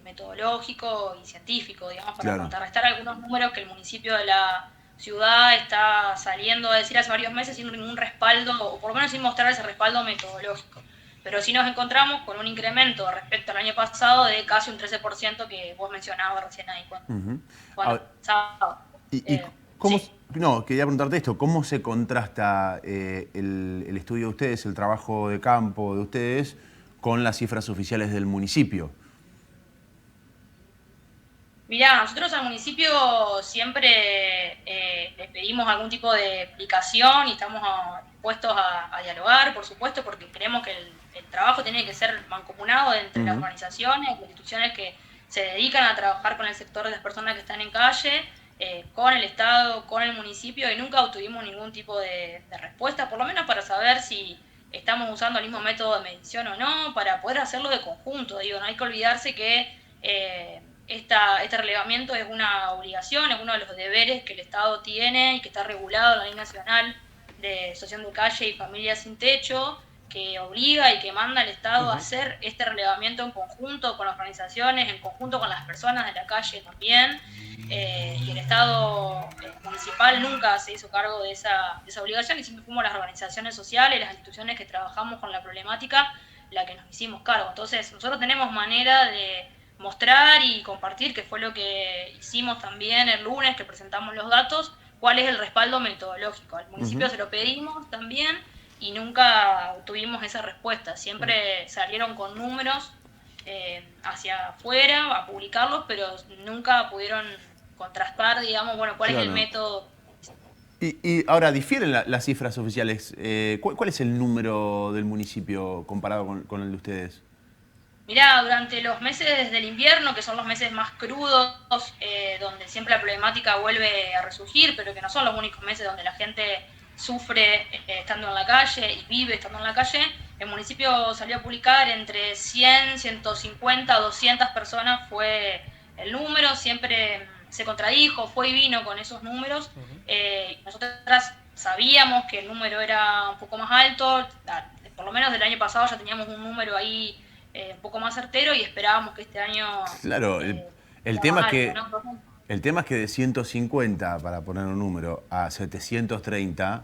metodológico y científico, digamos, para contrarrestar algunos números que el municipio de la ciudad está saliendo a decir hace varios meses sin ningún respaldo, o por lo menos sin mostrar ese respaldo metodológico. Pero sí nos encontramos con un incremento respecto al año pasado de casi un 13% que vos mencionabas recién ahí. ¿Cómo, no, quería preguntarte esto, ¿cómo se contrasta el estudio de ustedes, el trabajo de campo de ustedes, con las cifras oficiales del municipio? Mirá, nosotros al municipio siempre le pedimos algún tipo de explicación y estamos dispuestos a dialogar, por supuesto, porque creemos que el trabajo tiene que ser mancomunado entre las organizaciones, las instituciones que se dedican a trabajar con el sector de las personas que están en calle, con el Estado, con el municipio, y nunca obtuvimos ningún tipo de respuesta, por lo menos para saber si estamos usando el mismo método de medición o no, para poder hacerlo de conjunto. Digo, no hay que olvidarse que este relevamiento es una obligación, es uno de los deberes que el Estado tiene y que está regulado en la Ley Nacional de Situación de Calle y Familias Sin Techo, que obliga y que manda al Estado a hacer este relevamiento en conjunto con las organizaciones, en conjunto con las personas de la calle también, y el Estado municipal nunca se hizo cargo de esa obligación, y siempre fuimos las organizaciones sociales, las instituciones que trabajamos con la problemática, la que nos hicimos cargo. Entonces nosotros tenemos manera de mostrar y compartir, que fue lo que hicimos también el lunes que presentamos los datos, cuál es el respaldo metodológico. Al municipio se lo pedimos también y nunca tuvimos esa respuesta. Siempre salieron con números hacia afuera a publicarlos, pero nunca pudieron contrastar, digamos, bueno, cuál es el método. Y ahora, ¿difieren las cifras oficiales? ¿Cuál es el número del municipio comparado con el de ustedes? Mirá, durante los meses del invierno, que son los meses más crudos, donde siempre la problemática vuelve a resurgir, pero que no son los únicos meses donde la gente sufre estando en la calle y vive estando en la calle, el municipio salió a publicar entre 100, 150, 200 personas fue el número, siempre se contradijo, fue y vino con esos números. Nosotras sabíamos que el número era un poco más alto, por lo menos del año pasado ya teníamos un número ahí un poco más certero y esperábamos que este año... Claro, el tema es que de 150, para poner un número, a 730,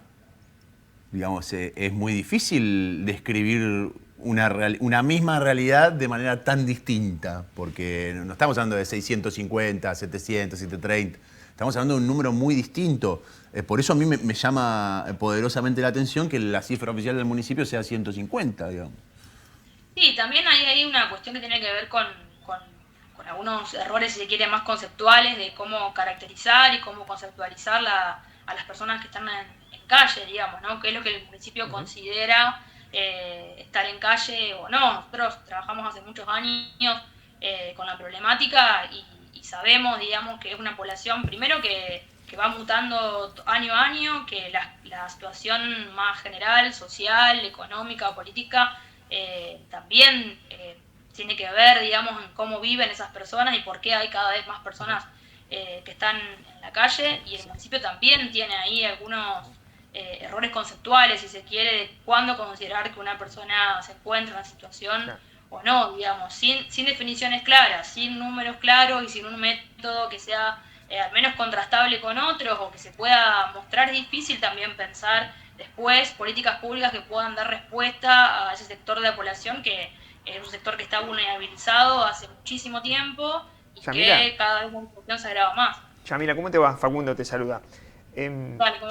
digamos, es muy difícil describir una misma realidad de manera tan distinta, porque no estamos hablando de 650, 700, 730, estamos hablando de un número muy distinto. Por eso a mí me llama poderosamente la atención que la cifra oficial del municipio sea 150, digamos. Sí, también hay una cuestión que tiene que ver con algunos errores, si se quiere, más conceptuales de cómo caracterizar y cómo conceptualizar a las personas que están en calle, digamos, ¿no? ¿Qué es lo que el municipio considera estar en calle o no? Nosotros trabajamos hace muchos años con la problemática y sabemos, digamos, que es una población, primero que va mutando año a año, que la situación más general, social, económica, política, también tiene que ver, digamos, en cómo viven esas personas y por qué hay cada vez más personas que están en la calle, y el municipio también tiene ahí algunos errores conceptuales, si se quiere, de cuándo considerar que una persona se encuentra en una situación o no, digamos, sin definiciones claras, sin números claros y sin un método que sea al menos contrastable con otros o que se pueda mostrar. Es difícil también pensar después políticas públicas que puedan dar respuesta a ese sector de la población que es un sector que está vulnerabilizado hace muchísimo tiempo y Yamila, que cada vez la situación se agrava más. Yamila, ¿cómo te va? Facundo te saluda.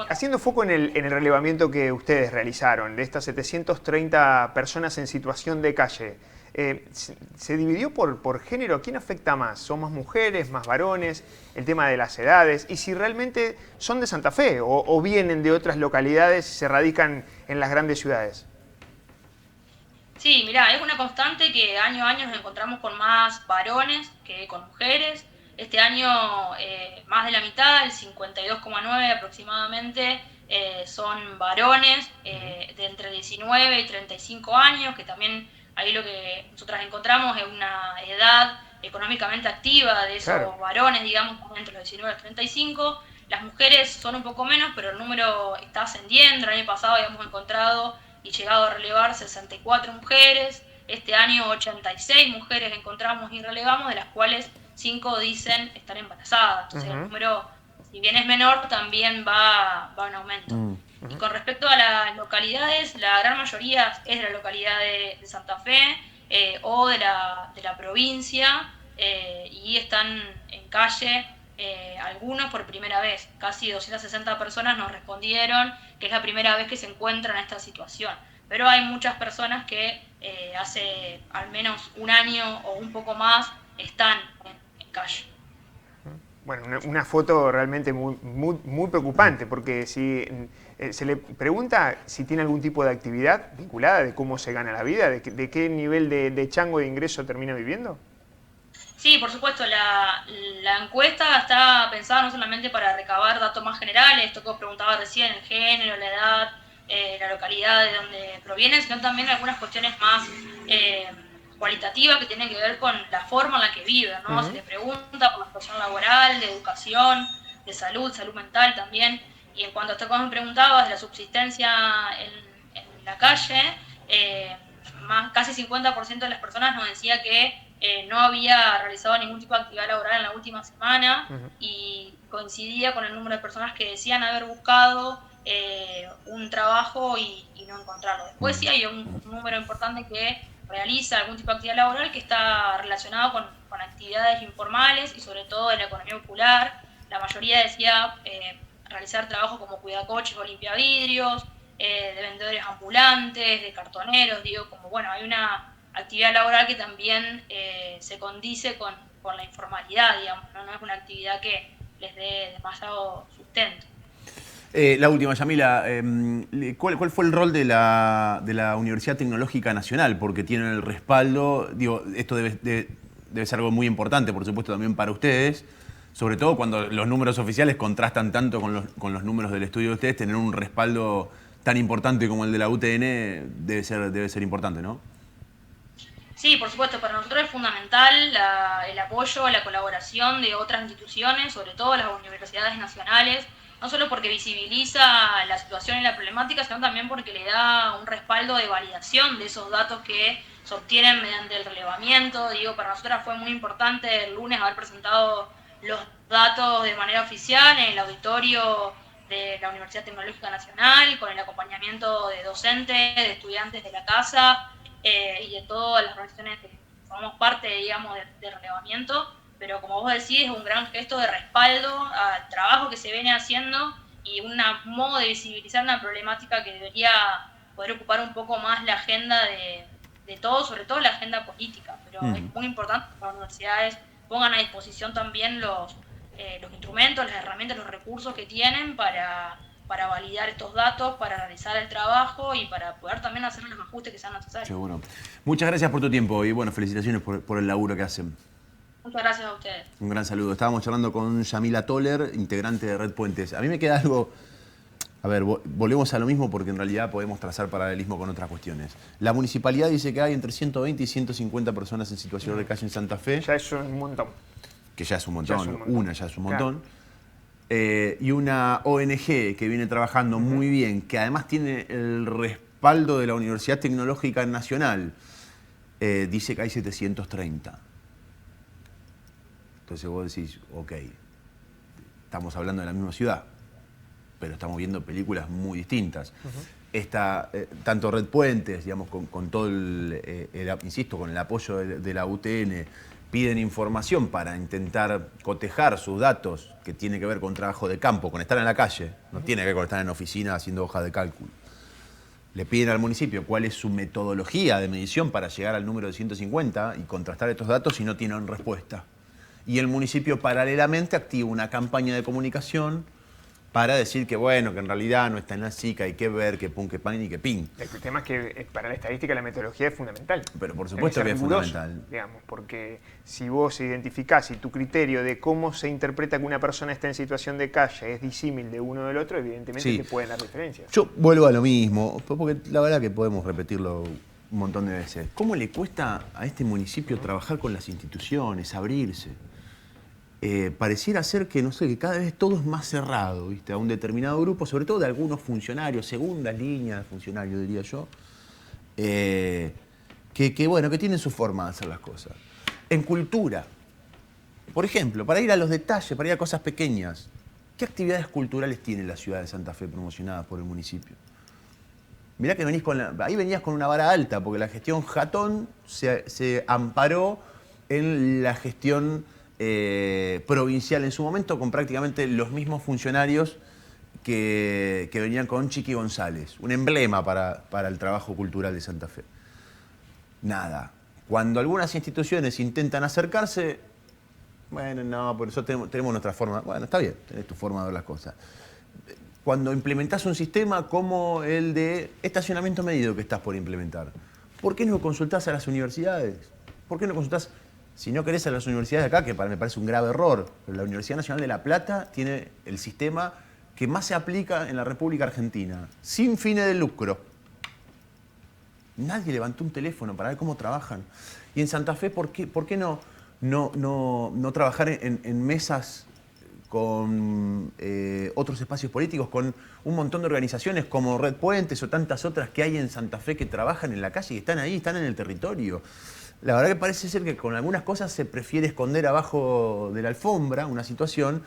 Haciendo foco en el relevamiento que ustedes realizaron, de estas 730 personas en situación de calle, ¿se dividió por género? ¿Quién afecta más? ¿Son más mujeres, más varones? El tema de las edades. Y si realmente son de Santa Fe o vienen de otras localidades y se radican en las grandes ciudades. Sí, mirá, es una constante que año a año nos encontramos con más varones que con mujeres. Este año más de la mitad, el 52,9 aproximadamente, son varones de entre 19 y 35 años, que también ahí lo que nosotras encontramos es una edad económicamente activa de esos varones, digamos, entre los 19 y los 35. Las mujeres son un poco menos, pero el número está ascendiendo. El año pasado habíamos encontrado y llegado a relevar 64 mujeres. Este año 86 mujeres encontramos y relevamos, de las cuales 5 dicen estar embarazadas. Entonces el número, si bien es menor, también va en aumento. Y con respecto a las localidades, la gran mayoría es de la localidad de Santa Fe o de la provincia, y están en calle algunos por primera vez. Casi 260 personas nos respondieron que es la primera vez que se encuentran en esta situación. Pero hay muchas personas que hace al menos un año o un poco más están en calle. Bueno, una foto realmente muy preocupante, porque si se le pregunta si tiene algún tipo de actividad vinculada, de cómo se gana la vida, de qué nivel de chango de ingreso termina viviendo. Sí, por supuesto, la encuesta está pensada no solamente para recabar datos más generales, esto que os preguntaba recién, el género, la edad, la localidad de donde provienen, sino también algunas cuestiones más cualitativas que tienen que ver con la forma en la que viven, ¿no? Se les pregunta por la situación laboral, de educación, de salud mental también. Y en cuanto a esto que me preguntabas, de la subsistencia en la calle, casi 50% de las personas nos decía que no había realizado ningún tipo de actividad laboral en la última semana, y coincidía con el número de personas que decían haber buscado un trabajo y no encontrarlo. Después sí hay un número importante que realiza algún tipo de actividad laboral que está relacionado con actividades informales y sobre todo de la economía popular. La mayoría decía realizar trabajo como cuidacoches o limpiavidrios, de vendedores ambulantes, de cartoneros, como bueno, hay una actividad laboral que también se condice con la informalidad, digamos, no es una actividad que les dé demasiado sustento. La última, Yamila, ¿cuál fue el rol de la Universidad Tecnológica Nacional? Porque tienen el respaldo, esto debe ser algo muy importante, por supuesto, también para ustedes, sobre todo cuando los números oficiales contrastan tanto con los números del estudio de ustedes, tener un respaldo tan importante como el de la UTN debe ser importante, ¿no? Sí, por supuesto, para nosotros es fundamental el apoyo, la colaboración de otras instituciones, sobre todo las universidades nacionales, no solo porque visibiliza la situación y la problemática, sino también porque le da un respaldo de validación de esos datos que se obtienen mediante el relevamiento. Para nosotros fue muy importante el lunes haber presentado los datos de manera oficial en el auditorio de la Universidad Tecnológica Nacional, con el acompañamiento de docentes, de estudiantes de la casa y de todas las organizaciones que formamos parte, de relevamiento. Pero como vos decís, es un gran gesto de respaldo al trabajo que se viene haciendo y un modo de visibilizar una problemática que debería poder ocupar un poco más la agenda de todos, sobre todo la agenda política. Pero es muy importante que las universidades pongan a disposición también los instrumentos, las herramientas, los recursos que tienen para validar estos datos, para realizar el trabajo y para poder también hacer los ajustes que sean necesarios. Seguro. Muchas gracias por tu tiempo y bueno, felicitaciones por el laburo que hacen. Muchas gracias a ustedes. Un gran saludo. Estábamos charlando con Yamila Toller, integrante de Red Puentes. A mí me queda algo... A ver, volvemos a lo mismo porque en realidad podemos trazar paralelismo con otras cuestiones. La municipalidad dice que hay entre 120 y 150 personas en situación de calle en Santa Fe. Ya es un montón. Que ya es un montón. Una ya es un montón. Y una ONG que viene trabajando muy bien, que además tiene el respaldo de la Universidad Tecnológica Nacional, dice que hay 730. Entonces vos decís, ok, estamos hablando de la misma ciudad, pero estamos viendo películas muy distintas. Tanto Red Puentes, con todo insisto, con el apoyo de la UTN, piden información para intentar cotejar sus datos, que tiene que ver con trabajo de campo, con estar en la calle, no tiene que ver con estar en la oficina haciendo hojas de cálculo. Le piden al municipio cuál es su metodología de medición para llegar al número de 150 y contrastar estos datos y no tienen respuesta. Y el municipio paralelamente activa una campaña de comunicación para decir que bueno, que en realidad no es tan así, que hay que ver, que pum, que pan y que pin. El tema es que para la estadística la metodología es fundamental. Pero por supuesto que es fundamental. Digamos, porque si vos identificás y tu criterio de cómo se interpreta que una persona está en situación de calle es disímil de uno del otro, evidentemente te pueden dar diferencias. Yo vuelvo a lo mismo, porque la verdad que podemos repetirlo un montón de veces. ¿Cómo le cuesta a este municipio trabajar con las instituciones, abrirse? Pareciera ser que, no sé, que cada vez todo es más cerrado, ¿viste? A un determinado grupo, sobre todo de algunos funcionarios, segundas líneas de funcionarios, diría yo, bueno, que tienen su forma de hacer las cosas. En cultura, por ejemplo, para ir a los detalles, para ir a cosas pequeñas, ¿qué actividades culturales tiene la ciudad de Santa Fe promocionadas por el municipio? Mirá que ahí venías con una vara alta, porque la gestión Jatón se amparó en la gestión provincial en su momento, con prácticamente los mismos funcionarios que venían con Chiqui González, un emblema para el trabajo cultural de Santa Fe. Nada. Cuando algunas instituciones intentan acercarse, bueno, no, por eso tenemos nuestra forma. Bueno, está bien, tenés tu forma de ver las cosas. Cuando implementás un sistema como el de estacionamiento medido que estás por implementar, ¿por qué no consultás a las universidades? ¿Por qué no consultás, si no querés, a las universidades de acá, que me parece un grave error? Pero la Universidad Nacional de La Plata tiene el sistema que más se aplica en la República Argentina, sin fines de lucro. Nadie levantó un teléfono para ver cómo trabajan. Y en Santa Fe, ¿por qué no trabajar en mesas con otros espacios políticos, con un montón de organizaciones como Red Puentes o tantas otras que hay en Santa Fe que trabajan en la calle y están ahí, están en el territorio? La verdad que parece ser que con algunas cosas se prefiere esconder abajo de la alfombra una situación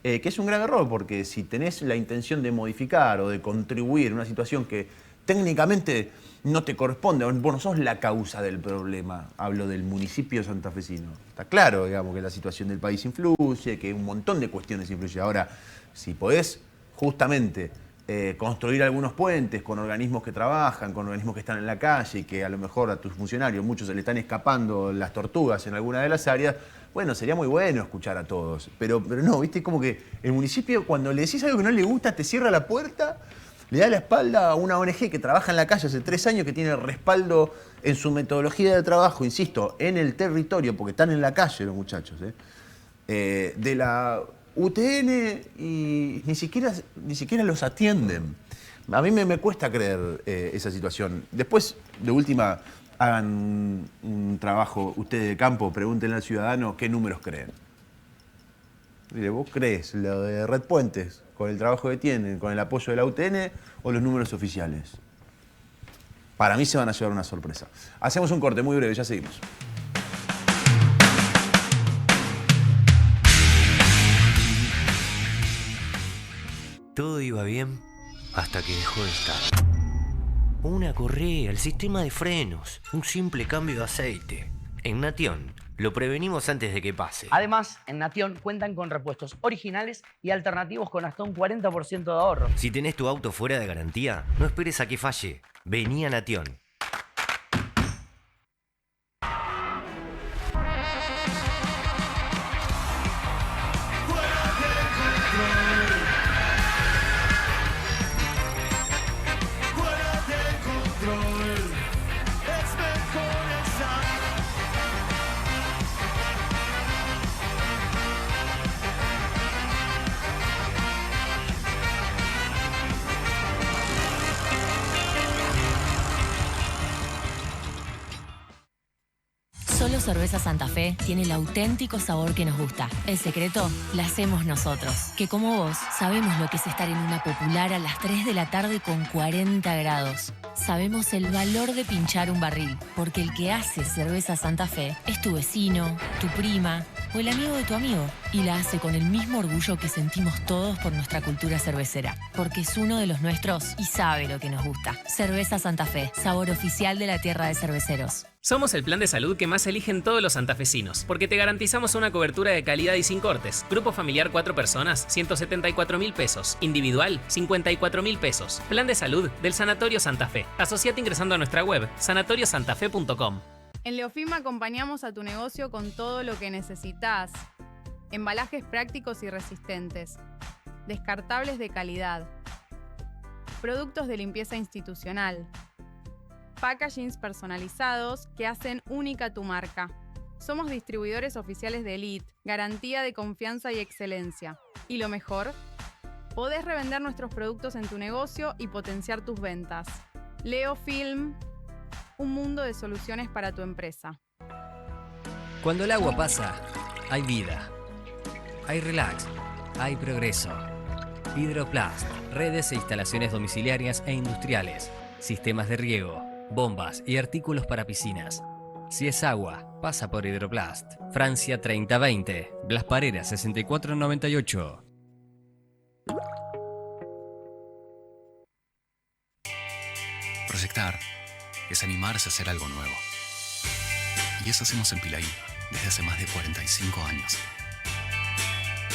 que es un grave error, porque si tenés la intención de modificar o de contribuir a una situación que técnicamente no te corresponde, vos no sos la causa del problema, hablo del municipio santafesino. Está claro, digamos, que la situación del país influye, que un montón de cuestiones influyen. Ahora, si podés justamente construir algunos puentes con organismos que trabajan, con organismos que están en la calle y que a lo mejor a tus funcionarios muchos se le están escapando las tortugas en alguna de las áreas, bueno, sería muy bueno escuchar a todos. Pero no, ¿viste? Como que el municipio, cuando le decís algo que no le gusta, te cierra la puerta, le da la espalda a una ONG que trabaja en la calle hace 3 años, que tiene respaldo en su metodología de trabajo, insisto, en el territorio, porque están en la calle los muchachos, de la UTN, y ni siquiera los atienden. A mí me cuesta creer esa situación. Después, de última, hagan un trabajo ustedes de campo, pregúntenle al ciudadano qué números creen. Mire, ¿vos crees lo de Red Puentes, con el trabajo que tienen, con el apoyo de la UTN, o los números oficiales? Para mí se van a llevar una sorpresa. Hacemos un corte muy breve, ya seguimos. Todo iba bien hasta que dejó de estar. Una correa, el sistema de frenos, un simple cambio de aceite. En Nation lo prevenimos antes de que pase. Además, en Nation cuentan con repuestos originales y alternativos con hasta un 40% de ahorro. Si tenés tu auto fuera de garantía, no esperes a que falle. Vení a Nation. Solo Cerveza Santa Fe tiene el auténtico sabor que nos gusta. El secreto la hacemos nosotros, que como vos sabemos lo que es estar en una popular a las 3 de la tarde con 40 grados. Sabemos el valor de pinchar un barril, porque el que hace Cerveza Santa Fe es tu vecino, tu prima o el amigo de tu amigo. Y la hace con el mismo orgullo que sentimos todos por nuestra cultura cervecera, porque es uno de los nuestros y sabe lo que nos gusta. Cerveza Santa Fe, sabor oficial de la tierra de cerveceros. Somos el plan de salud que más eligen todos los santafesinos, porque te garantizamos una cobertura de calidad y sin cortes. Grupo familiar 4 personas, 174.000 pesos. Individual, 54.000 pesos. Plan de salud del Sanatorio Santa Fe. Asociate ingresando a nuestra web, sanatoriosantafe.com. En Leofima acompañamos a tu negocio con todo lo que necesitas. Embalajes prácticos y resistentes. descartables de calidad, productos de limpieza institucional, packagings personalizados que hacen única tu marca. Somos distribuidores oficiales de Elite, garantía de confianza y excelencia. Y lo mejor, podés revender nuestros productos en tu negocio y potenciar tus ventas. Leo Film, un mundo de soluciones para tu empresa. Cuando el agua pasa, hay vida. Hay relax, hay progreso. Hidroplast, redes e instalaciones domiciliarias e industriales, sistemas de riego, bombas y artículos para piscinas. Si es agua, pasa por Hidroplast. Francia 3020, Blas Parera 6498. Proyectar es animarse a hacer algo nuevo. Y eso hacemos en Pilaí desde hace más de 45 años.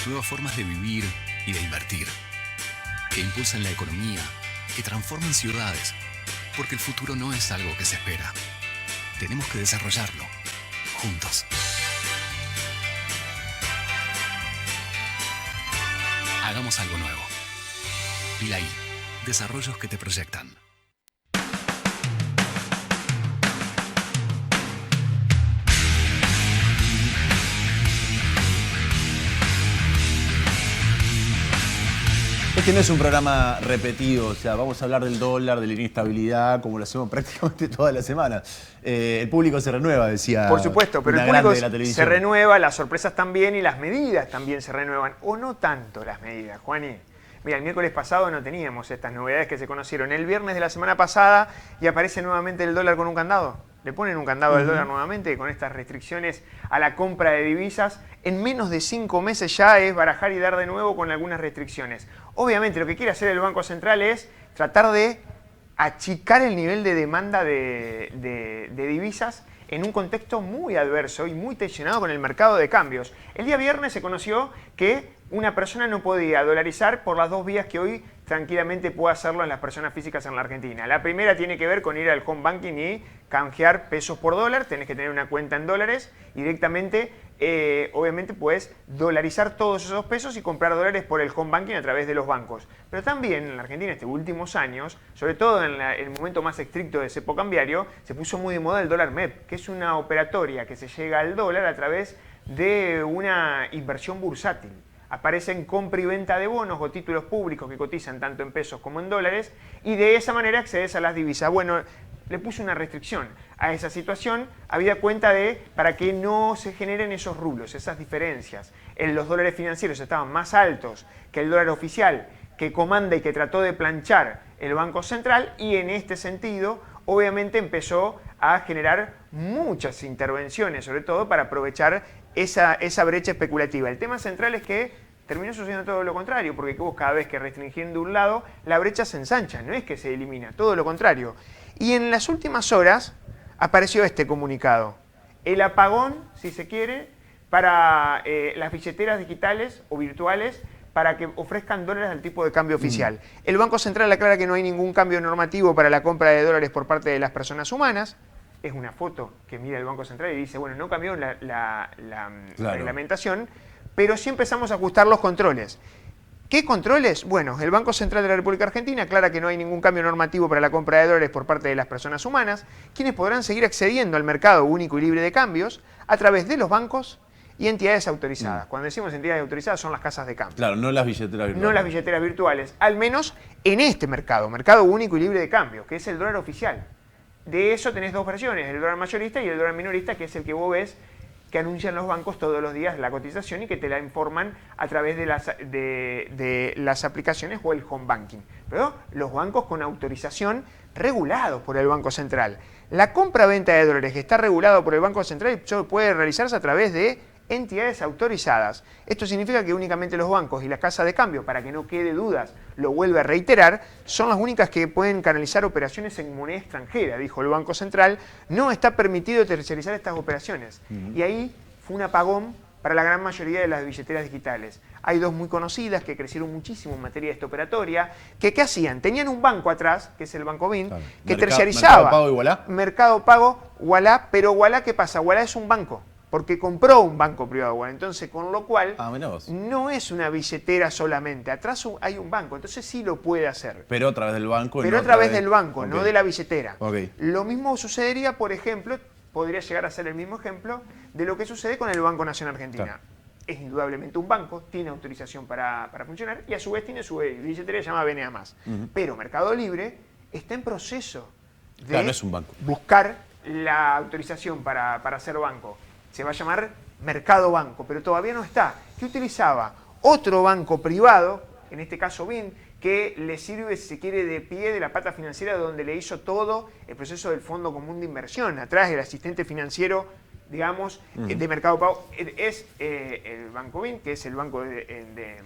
Nuevas formas de vivir y de invertir, que impulsan la economía, que transforman ciudades, porque el futuro no es algo que se espera. Tenemos que desarrollarlo, juntos. Hagamos algo nuevo. Pilaí, desarrollos que te proyectan. Este no es un programa repetido, o sea, vamos a hablar del dólar, de la inestabilidad, como lo hacemos prácticamente todas las semanas. El público se renueva, decía. Por supuesto, pero una el público grande de la televisión. se renueva, las sorpresas también y las medidas también se renuevan. O no tanto las medidas, Juani. Mira, el miércoles pasado no teníamos estas novedades que se conocieron. El viernes de la semana pasada y aparece nuevamente el dólar con un candado. Le ponen un candado al dólar nuevamente con estas restricciones a la compra de divisas. En menos de 5 meses ya es barajar y dar de nuevo con algunas restricciones. Obviamente lo que quiere hacer el Banco Central es tratar de achicar el nivel de demanda de divisas en un contexto muy adverso y muy tensionado con el mercado de cambios. El día viernes se conoció que una persona no podía dolarizar por las dos vías que hoy tranquilamente puede hacerlo en las personas físicas en la Argentina. La primera tiene que ver con ir al home banking y canjear pesos por dólar. Tenés que tener una cuenta en dólares y directamente, obviamente, puedes dolarizar todos esos pesos y comprar dólares por el home banking a través de los bancos. Pero también en la Argentina, estos últimos años, sobre todo en el momento más estricto de cepo cambiario, se puso muy de moda el dólar MEP, que es una operatoria que se llega al dólar a través de una inversión bursátil. Aparecen compra y venta de bonos o títulos públicos que cotizan tanto en pesos como en dólares y de esa manera accedes a las divisas. Bueno, le puse una restricción a esa situación, habida cuenta de para que no se generen esos rublos, esas diferencias. Los dólares financieros estaban más altos que el dólar oficial que comanda y que trató de planchar el Banco Central y en este sentido obviamente empezó a generar muchas intervenciones, sobre todo para aprovechar esa brecha especulativa. El tema central es que terminó sucediendo todo lo contrario, porque vos cada vez que restringís de un lado, la brecha se ensancha, no es que se elimina, todo lo contrario. Y en las últimas horas apareció este comunicado. El apagón, si se quiere, para las billeteras digitales o virtuales para que ofrezcan dólares al tipo de cambio oficial. El Banco Central aclara que no hay ningún cambio normativo para la compra de dólares por parte de las personas humanas. Es una foto que mira el Banco Central y dice, bueno, no cambió la reglamentación, pero sí empezamos a ajustar los controles. ¿Qué controles? Bueno, el Banco Central de la República Argentina aclara que no hay ningún cambio normativo para la compra de dólares por parte de las personas humanas, quienes podrán seguir accediendo al mercado único y libre de cambios a través de los bancos y entidades autorizadas. Cuando decimos entidades autorizadas son las casas de cambio. Claro, no las billeteras virtuales. No las billeteras virtuales, al menos en este mercado único y libre de cambio, que es el dólar oficial. De eso tenés dos versiones, el dólar mayorista y el dólar minorista, que es el que vos ves que anuncian los bancos todos los días la cotización y que te la informan a través de las aplicaciones o el home banking. Pero los bancos con autorización regulados por el Banco Central. La compra-venta de dólares que está regulado por el Banco Central solo puede realizarse a través de entidades autorizadas. Esto significa que únicamente los bancos y las casas de cambio, para que no quede dudas, lo vuelve a reiterar, son las únicas que pueden canalizar operaciones en moneda extranjera, dijo el Banco Central. No está permitido tercerizar estas operaciones. Y ahí fue un apagón para la gran mayoría de las billeteras digitales. Hay dos muy conocidas que crecieron muchísimo en materia de esta operatoria, que ¿qué hacían? Tenían un banco atrás, que es el Banco BIN, que tercerizaba. Mercado Pago y Ualá. Mercado Pago, Ualá, pero Ualá, ¿qué pasa? Ualá es un banco. porque compró un banco privado igual. Entonces, con lo cual, mirá vos. no es una billetera solamente. Atrás hay un banco, entonces sí lo puede hacer. Pero a través del banco. Pero a través del banco, Ok. no de la billetera. Ok. Lo mismo sucedería, por ejemplo, podría llegar a ser el mismo ejemplo de lo que sucede con el Banco Nación Argentina. Claro. Es indudablemente un banco, tiene autorización para funcionar y a su vez tiene su billetera que se llama BNA+. Pero Mercado Libre está en proceso de Claro, no es un banco. buscar la autorización para ser banco. Se va a llamar Mercado Banco, pero todavía no está. Que utilizaba otro banco privado, en este caso BIN, que le sirve, si se quiere, de pie de la pata financiera donde le hizo todo el proceso del Fondo Común de Inversión. Atrás el asistente financiero, digamos, de Mercado Pago, es el Banco BIN, que es el banco de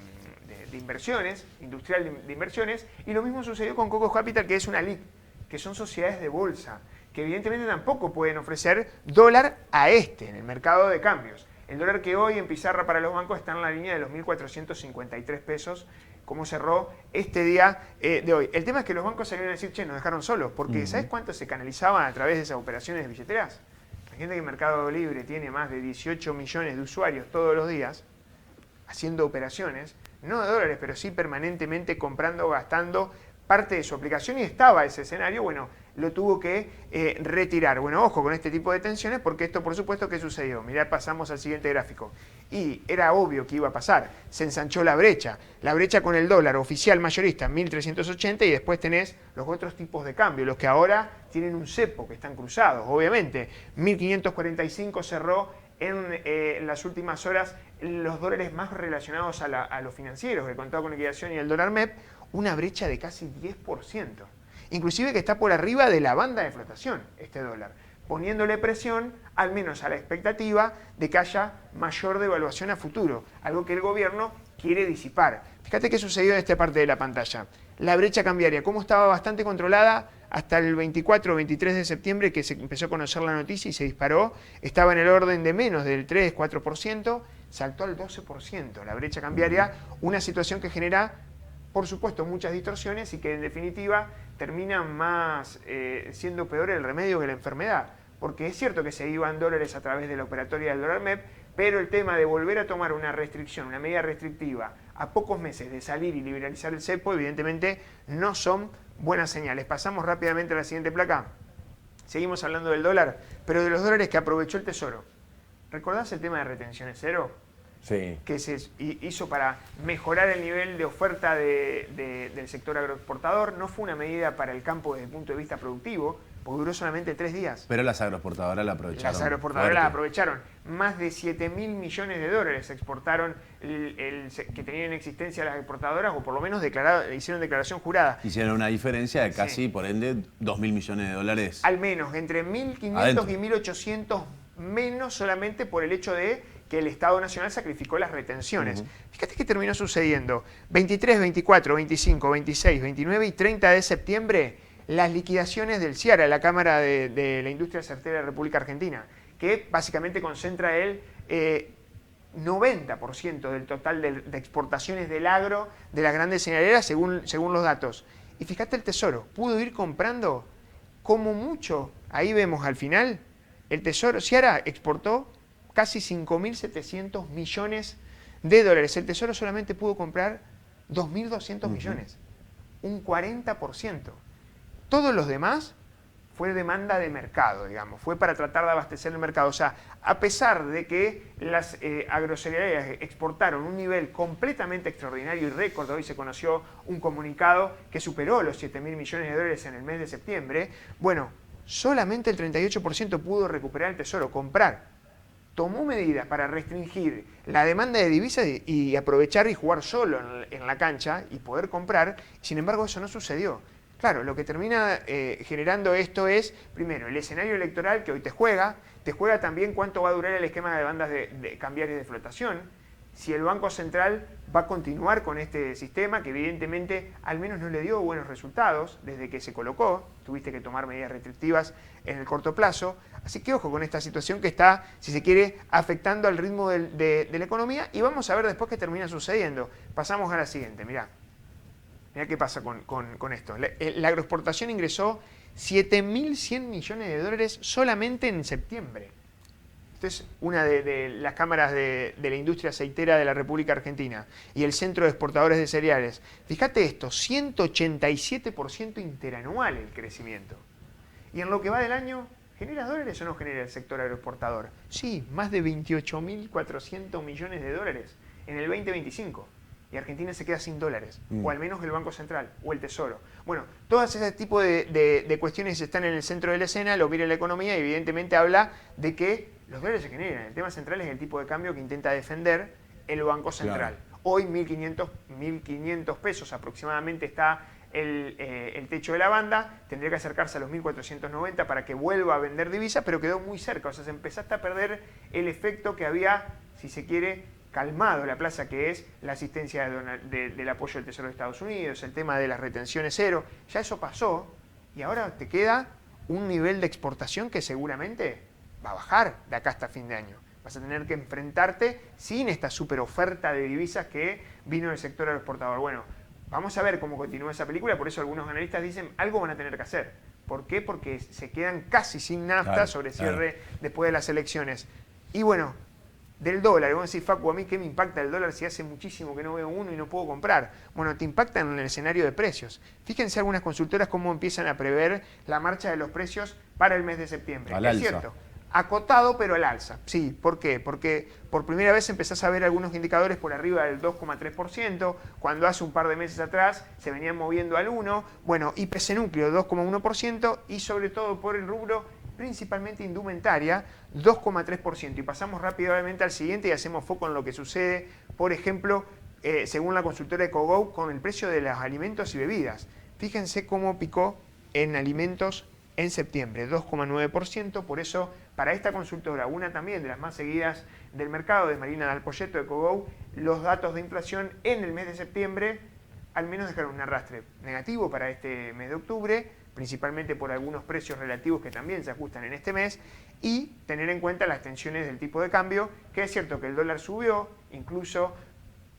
inversiones, industrial de inversiones, y lo mismo sucedió con Coco Capital, que es una LIC, que son sociedades de bolsa, que evidentemente tampoco pueden ofrecer dólar a en el mercado de cambios. El dólar que hoy en pizarra para los bancos está en la línea de los 1.453 pesos, como cerró este día de hoy. El tema es que los bancos salieron a decir, che, nos dejaron solos, porque ¿sabes cuánto se canalizaban a través de esas operaciones de billeteras? Imagínate que Mercado Libre tiene más de 18 millones de usuarios todos los días haciendo operaciones, no de dólares, pero sí permanentemente comprando, gastando parte de su aplicación, y estaba ese escenario, bueno, lo tuvo que retirar. Bueno, ojo con este tipo de tensiones, porque esto, por supuesto, ¿qué sucedió? Mirá, pasamos al siguiente gráfico. Y era obvio que iba a pasar. Se ensanchó la brecha con el dólar oficial mayorista en 1.380, y después tenés los otros tipos de cambio, los que ahora tienen un cepo, que están cruzados, obviamente. 1.545 cerró en las últimas horas los dólares más relacionados a los financieros, el contado con liquidación y el dólar MEP, una brecha de casi 10%. Inclusive que está por arriba de la banda de flotación este dólar, poniéndole presión al menos a la expectativa de que haya mayor devaluación a futuro, algo que el gobierno quiere disipar. Fíjate qué sucedió en esta parte de la pantalla. La brecha cambiaria, cómo estaba bastante controlada hasta el 24 o 23 de septiembre, que se empezó a conocer la noticia y se disparó, estaba en el orden de menos del 3-4%, saltó al 12%. La brecha cambiaria, una situación que genera, por supuesto, muchas distorsiones y que en definitiva termina más siendo peor el remedio que la enfermedad. Porque es cierto que se iban dólares a través de la operatoria del dólar MEP, pero el tema de volver a tomar una restricción, una medida restrictiva, a pocos meses de salir y liberalizar el cepo, evidentemente no son buenas señales. Pasamos rápidamente a la siguiente placa. Seguimos hablando del dólar, pero de los dólares que aprovechó el Tesoro. ¿Recordás el tema de retenciones cero? Sí. Que se hizo para mejorar el nivel de oferta del sector agroexportador. No fue una medida para el campo desde el punto de vista productivo, porque duró solamente 3 días. Pero las agroexportadoras la aprovecharon. Las agroexportadoras la aprovecharon. Más de 7.000 millones de dólares exportaron que tenían en existencia las exportadoras, o por lo menos hicieron declaración jurada. Hicieron una diferencia de casi, por ende, 2.000 millones de dólares. Al menos, entre 1.500 y 1.800 menos, solamente por el hecho de que el Estado Nacional sacrificó las retenciones. Fíjate qué terminó sucediendo. 23, 24, 25, 26, 29 y 30 de septiembre, las liquidaciones del CIARA, la Cámara de la Industria Certera de la República Argentina, que básicamente concentra el 90% del total de exportaciones del agro de las grandes cerealeras según los datos. Y fíjate el Tesoro, pudo ir comprando como mucho, ahí vemos al final, el Tesoro, CIARA exportó casi 5.700 millones de dólares. El Tesoro solamente pudo comprar 2.200 millones, un 40%. Todos los demás fue demanda de mercado, digamos, fue para tratar de abastecer el mercado. O sea, a pesar de que las agrocerealeras exportaron un nivel completamente extraordinario y récord, hoy se conoció un comunicado que superó los 7.000 millones de dólares en el mes de septiembre, bueno, solamente el 38% pudo recuperar el Tesoro, comprar. Tomó medidas para restringir la demanda de divisas y aprovechar y jugar solo en la cancha y poder comprar. Sin embargo, eso no sucedió. Claro, lo que termina generando esto es, primero, el escenario electoral que hoy te juega también cuánto va a durar el esquema de bandas de cambiarias de flotación, si el Banco Central va a continuar con este sistema que evidentemente al menos no le dio buenos resultados desde que se colocó, tuviste que tomar medidas restrictivas en el corto plazo, así que ojo con esta situación que está, si se quiere, afectando al ritmo de la economía, y vamos a ver después qué termina sucediendo. Pasamos a la siguiente, mirá qué pasa con esto. La agroexportación ingresó 7.100 millones de dólares solamente en septiembre. Esta es una de las cámaras de la industria aceitera de la República Argentina y el Centro de Exportadores de Cereales. Fíjate esto, 187% interanual el crecimiento. Y en lo que va del año, ¿genera dólares o no genera el sector agroexportador? Sí, más de 28.400 millones de dólares en el 2025. Y Argentina se queda sin dólares, o al menos el Banco Central, o el Tesoro. Bueno, todas ese tipo de cuestiones están en el centro de la escena, lo mira la economía y evidentemente habla de que los dólares se generan. El tema central es el tipo de cambio que intenta defender el Banco Central. Claro. Hoy 1.500 pesos aproximadamente está el techo de la banda, tendría que acercarse a los 1.490 para que vuelva a vender divisas, pero quedó muy cerca, o sea, se empezaste a perder el efecto que había, si se quiere, calmado la plaza, que es la asistencia del apoyo del Tesoro de Estados Unidos, el tema de las retenciones cero. Ya eso pasó y ahora te queda un nivel de exportación que seguramente va a bajar de acá hasta fin de año. Vas a tener que enfrentarte sin esta super oferta de divisas que vino del sector agroexportador. Bueno, vamos a ver cómo continúa esa película, por eso algunos analistas dicen algo van a tener que hacer. ¿Por qué? Porque se quedan casi sin nafta sobre cierre después de las elecciones. Y bueno, del dólar, vamos a decir, Facu, ¿a mí qué me impacta el dólar si hace muchísimo que no veo uno y no puedo comprar? Bueno, te impacta en el escenario de precios. Fíjense algunas consultoras cómo empiezan a prever la marcha de los precios para el mes de septiembre. Es cierto, acotado pero al alza. Sí, ¿por qué? Porque por primera vez empezás a ver algunos indicadores por arriba del 2,3%, cuando hace un par de meses atrás se venían moviendo al 1%, bueno, IPC núcleo 2,1% y sobre todo por el rubro principalmente indumentaria, 2,3%. Y pasamos rápidamente al siguiente y hacemos foco en lo que sucede, por ejemplo, según la consultora EcoGo, con el precio de los alimentos y bebidas. Fíjense cómo picó en alimentos en septiembre, 2,9%. Por eso, para esta consultora, una también de las más seguidas del mercado, de Marina Dalpolletto, EcoGo, los datos de inflación en el mes de septiembre al menos dejaron un arrastre negativo para este mes de octubre, principalmente por algunos precios relativos que también se ajustan en este mes, y tener en cuenta las tensiones del tipo de cambio, que es cierto que el dólar subió, incluso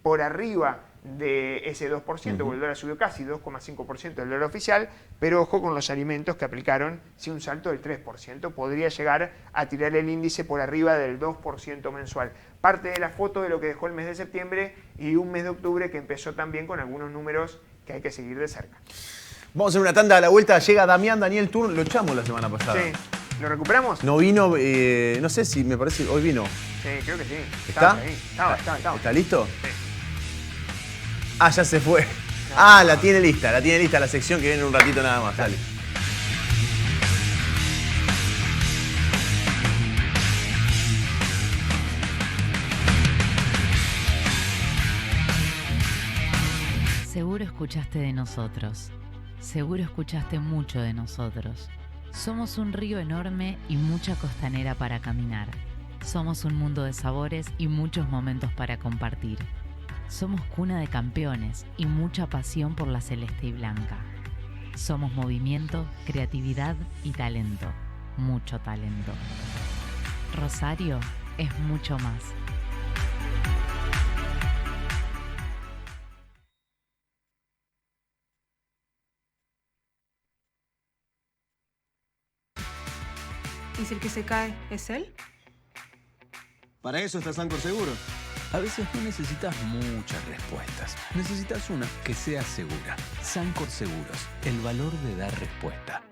por arriba de ese 2%, porque el dólar subió casi 2,5% del dólar oficial, pero ojo con los alimentos que aplicaron, sí, un salto del 3%, podría llegar a tirar el índice por arriba del 2% mensual. Parte de la foto de lo que dejó el mes de septiembre y un mes de octubre que empezó también con algunos números que hay que seguir de cerca. Vamos a hacer una tanda a la vuelta. Llega Daniel Turn, lo echamos la semana pasada. Sí. ¿Lo recuperamos? No vino, no sé si me parece, hoy vino. Sí, creo que sí. ¿Está? Estaba. ¿Está listo? Sí. Ah, ya se fue. Ah, la tiene lista la sección que viene en un ratito nada más. Dale. Seguro escuchaste de nosotros. Seguro escuchaste mucho de nosotros. Somos un río enorme y mucha costanera para caminar. Somos un mundo de sabores y muchos momentos para compartir. Somos cuna de campeones y mucha pasión por la celeste y blanca. Somos movimiento, creatividad y talento. Mucho talento. Rosario es mucho más. ¿Y si el que se cae es él? Para eso está Sancor Seguro. A veces no necesitas muchas respuestas. Necesitas una que sea segura. Sancor Seguros, el valor de dar respuesta.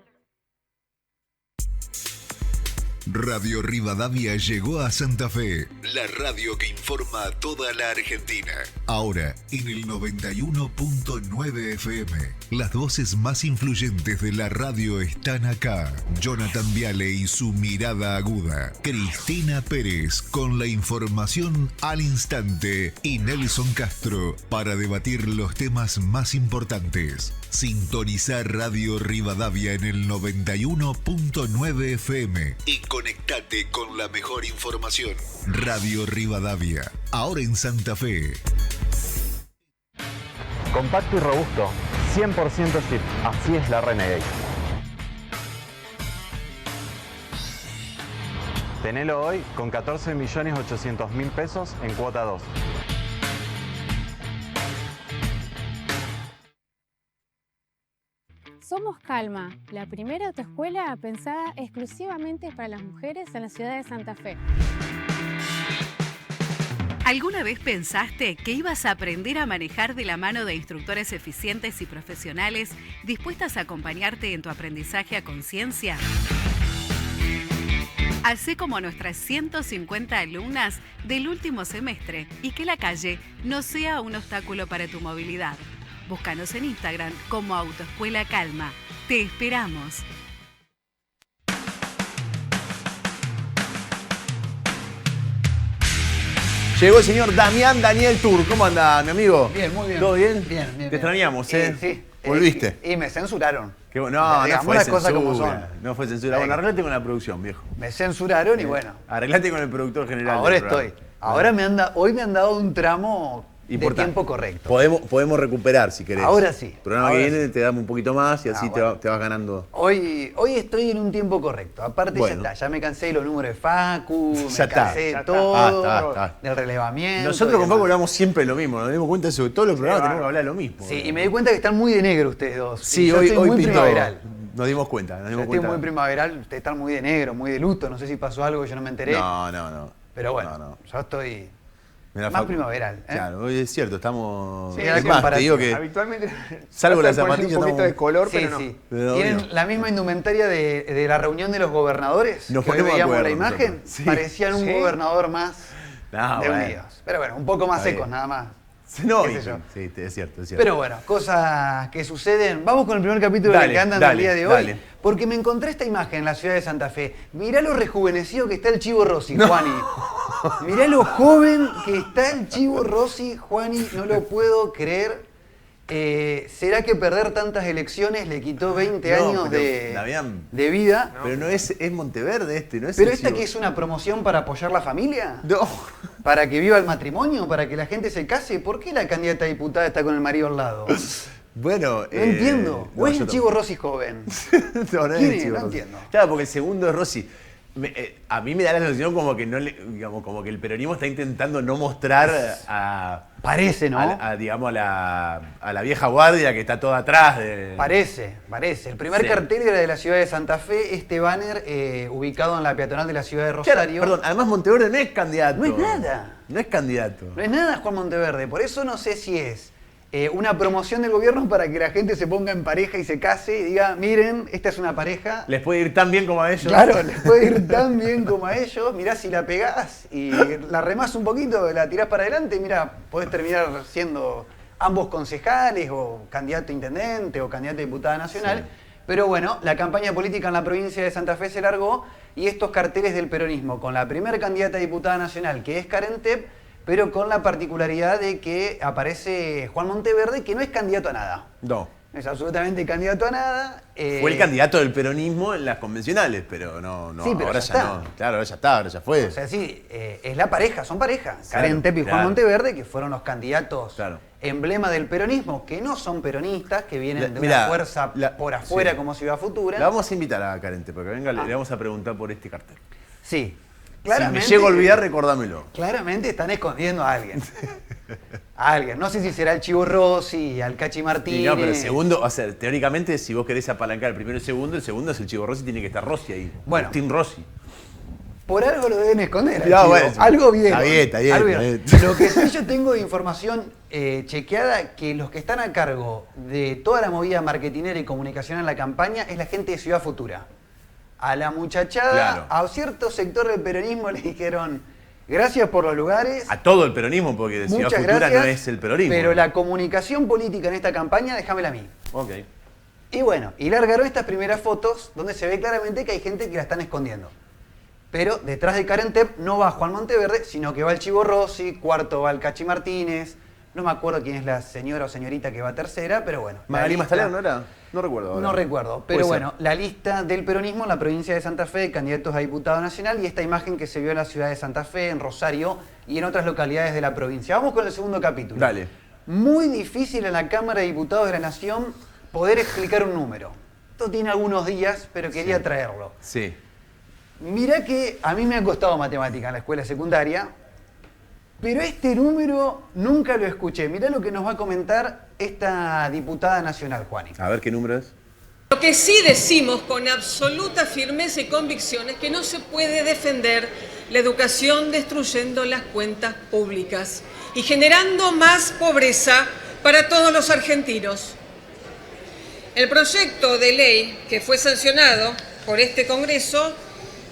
Radio Rivadavia llegó a Santa Fe, la radio que informa a toda la Argentina. Ahora en el 91.9 FM. Las voces más influyentes de la radio están acá. Jonathan Viale y su mirada aguda. Cristina Pérez con la información al instante. Y Nelson Castro para debatir los temas más importantes. Sintonizar Radio Rivadavia en el 91.9 FM y conectate con la mejor información. Radio Rivadavia, ahora en Santa Fe. Compacto y robusto, 100% Jeep, así es la Renegade. Tenelo hoy con 14.800.000 pesos en cuota 2. Somos Calma, la primera autoescuela pensada exclusivamente para las mujeres en la ciudad de Santa Fe. ¿Alguna vez pensaste que ibas a aprender a manejar de la mano de instructores eficientes y profesionales dispuestas a acompañarte en tu aprendizaje a conciencia? Hacé como nuestras 150 alumnas del último semestre y que la calle no sea un obstáculo para tu movilidad. Búscanos en Instagram como Autoescuela Calma. ¡Te esperamos! Llegó el señor Damián Daniel Tour. ¿Cómo anda, mi amigo? Bien, muy bien. ¿Todo bien? Bien, bien. Te extrañamos, ¿eh? Sí. ¿Volviste? Y me censuraron. Qué bueno. No Digamos fue las censura. cosas como son. No fue censura. Bueno, arreglate con la producción, viejo. Me censuraron y bueno. Arreglate con el productor general. Ahora del estoy. programa. Hoy me han dado un tramo de Importante. tiempo correcto. Podemos recuperar si querés. Ahora sí. El programa Ahora que viene te damos un poquito más y así bueno. te vas ganando. Hoy estoy en un tiempo correcto. Aparte Bueno. ya está. Ya me cansé de los números de Facu, Ya me cansé de todo, está. del relevamiento. Nosotros y con Paco demás. hablamos siempre lo mismo. Nos dimos cuenta de eso. Todos los programas tenemos que hablar lo mismo. Sí, y me di cuenta que están muy de negro ustedes dos. Sí, Y yo hoy estoy muy pintó. primaveral. Nos dimos cuenta. Yo estoy muy primaveral, ustedes están muy de negro, muy de luto. No sé si pasó algo que yo no me enteré. No. Pero bueno, yo estoy Mirá, más Facu. primaveral. ¿eh? Claro, hoy es cierto, estamos. Sí, es la más, te digo que. Habitualmente. Salvo las tratan de ponerle zapatillas, un poquito estamos- de color, Sí, pero no. sí. Pero Tienen obvio. la misma indumentaria de la reunión de los gobernadores. Nos que hoy ponemos de veíamos la acuerdo imagen. nosotros. Sí. Parecían un Sí. gobernador más No, de bueno. Unidos. Pero bueno, un poco más Está secos bien. nada más. No, qué sé yo. sí, es cierto. Pero bueno, cosas que suceden. Vamos con el primer capítulo Dale, del que andan dale, del día de hoy. dale. Porque me encontré esta imagen en la ciudad de Santa Fe. Mirá lo rejuvenecido que está el Chivo Rossi, Juani. Mirá lo joven que está el Chivo Rossi, Juani. No lo puedo creer. ¿Será que perder tantas elecciones le quitó 20 años Damián, de vida? Pero no es Monteverde este, no es ¿Pero el esta Chivo. que es una promoción para apoyar la familia? No. ¿Para que viva el matrimonio? ¿Para que la gente se case? ¿Por qué la candidata a diputada está con el marido al lado? Bueno, No entiendo. ¿O es yo el Chivo Rossi joven? No, no es ¿Quién el es? Chivo No Rossi. entiendo. Claro, porque el segundo es Rossi. A mí me da la sensación como que como que el peronismo está intentando no mostrar a. Parece, ¿no? Digamos, a la vieja guardia que está toda atrás de. Parece. El primer Sí. cartel era de la ciudad de Santa Fe, este banner ubicado en la peatonal de la ciudad de Claro, Rosario. perdón, además Monteverde no es candidato. No es nada. No es candidato. No es nada Juan Monteverde. Por eso no sé si es una promoción del gobierno para que la gente se ponga en pareja y se case y diga, miren, esta es una pareja. Les puede ir tan bien como a ellos. Claro, les puede ir tan bien como a ellos. Mirá, si la pegás y la remás un poquito, la tirás para adelante, mirá, podés terminar siendo ambos concejales o candidato a intendente o candidato a diputada nacional. Sí. Pero bueno, la campaña política en la provincia de Santa Fe se largó y estos carteles del peronismo con la primera candidata a diputada nacional, que es Karen Tepp, pero con la particularidad de que aparece Juan Monteverde, que no es candidato a nada. No. No es absolutamente candidato a nada. Fue el candidato del peronismo en las convencionales, pero no, Sí, pero ahora ya ya está. no. Claro, ya está, ahora ya fue. O sea, sí, es la pareja, son pareja. Claro, Karen Tepp y Juan claro. Monteverde, que fueron los candidatos Claro. emblema del peronismo, que no son peronistas, que vienen de Mirá, una fuerza por afuera sí. como Ciudad Futura. La vamos a invitar a Carente, porque venga, le vamos a preguntar por este cartel. Sí. Si me llego a olvidar, recordámelo. Claramente están escondiendo a alguien. A alguien. No sé si será el Chivo Rossi, al Cachi Martínez. Y no, pero el segundo, o sea, teóricamente, si vos querés apalancar el primero y el segundo es el Chivo Rossi, tiene que estar Rossi ahí. Bueno. Team Rossi. Por algo lo deben esconder. al Ya, Chivo. bueno, Algo bien. está bien. Lo que sí yo tengo de información chequeada, que los que están a cargo de toda la movida marketinera y comunicación en la campaña es la gente de Ciudad Futura. A la muchachada, Claro. a cierto sector del peronismo le dijeron, gracias por los lugares. A todo el peronismo, porque de Ciudad Muchas Futura gracias, no es el peronismo. pero la comunicación política en esta campaña, déjamela a mí. Ok. Y bueno, y largaron estas primeras fotos donde se ve claramente que hay gente que la están escondiendo. Pero detrás de Karen Tepp no va Juan Monteverde, sino que va el Chivo Rossi, cuarto va el Cachi Martínez, no me acuerdo quién es la señora o señorita que va tercera, pero bueno. la Magalí lista- Mastalero, ¿no era? No recuerdo ahora. No recuerdo, pero Puede bueno, ser. la lista del peronismo en la provincia de Santa Fe, candidatos a diputado nacional, y esta imagen que se vio en la ciudad de Santa Fe, en Rosario y en otras localidades de la provincia. Vamos con el segundo capítulo. Dale. Muy difícil en la Cámara de Diputados de la Nación poder explicar un número. Esto tiene algunos días, pero quería traerlo. Sí. Mirá que a mí me ha costado matemática en la escuela secundaria, pero este número nunca lo escuché. Mirá lo que nos va a comentar esta diputada nacional, Juani. A ver qué número es. Lo que sí decimos con absoluta firmeza y convicción es que no se puede defender la educación destruyendo las cuentas públicas y generando más pobreza para todos los argentinos. El proyecto de ley que fue sancionado por este Congreso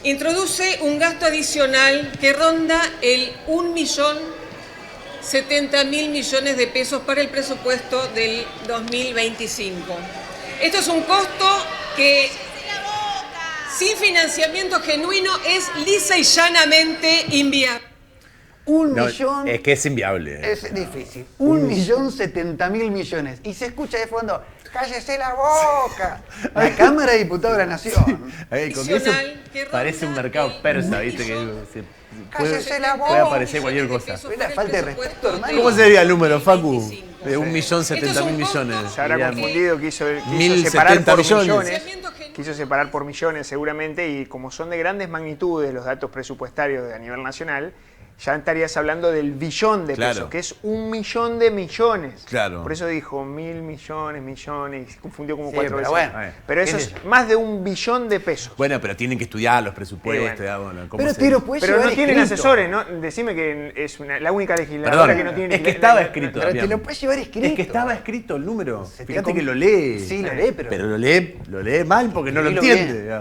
introduce un gasto adicional que ronda el 1.070.000 millones de pesos para el presupuesto del 2025. Esto es un costo que, sin financiamiento genuino, es lisa y llanamente inviable. Millón. Es que es inviable. Es difícil. 1.070.000 millones. Y se escucha de fondo, ¡cállese la boca! La Cámara de Diputados de la Nación. Con eso parece un mercado persa, ¿viste? Que ¡Cállese la boca! puede aparecer cualquier cosa. Una falta de respeto, hermano. ¿Cómo sería el número, Facu? De 1.070.000 millones. Se habrá confundido, quiso separar por millones seguramente, y como son de grandes magnitudes los datos presupuestarios a nivel nacional, ya estarías hablando del billón de pesos, que es 1.000.000 de millones. Claro. Por eso dijo 1.000 millones, y se confundió como 4 veces. Bueno, pero eso es más de 1 billón de pesos. Bueno, pero tienen que estudiar los presupuestos. Pero no tienen asesores, ¿no? Decime que es la única legisladora que no tiene... Es que estaba escrito. Pero te lo puedes llevar escrito. Es que estaba escrito el número. Fíjate que lo lee. Sí, lo lee, pero lo lee mal porque no lo entiende.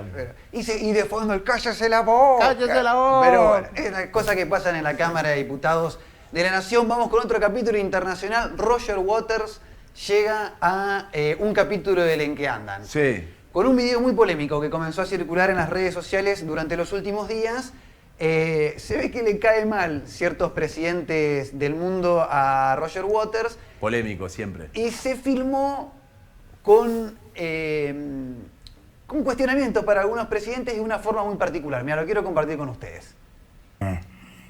Y de fondo el cállese la boca. Cállese la boca. Pero bueno, es una cosa que pasa en la Cámara de Diputados de la Nación. Vamos con otro capítulo internacional. Roger Waters llega a un capítulo del En que andan. Sí. Con un video muy polémico que comenzó a circular en las redes sociales durante los últimos días. Se ve que le cae mal ciertos presidentes del mundo a Roger Waters. Polémico siempre. Y se filmó con cuestionamiento para algunos presidentes de una forma muy particular. Mira, lo quiero compartir con ustedes.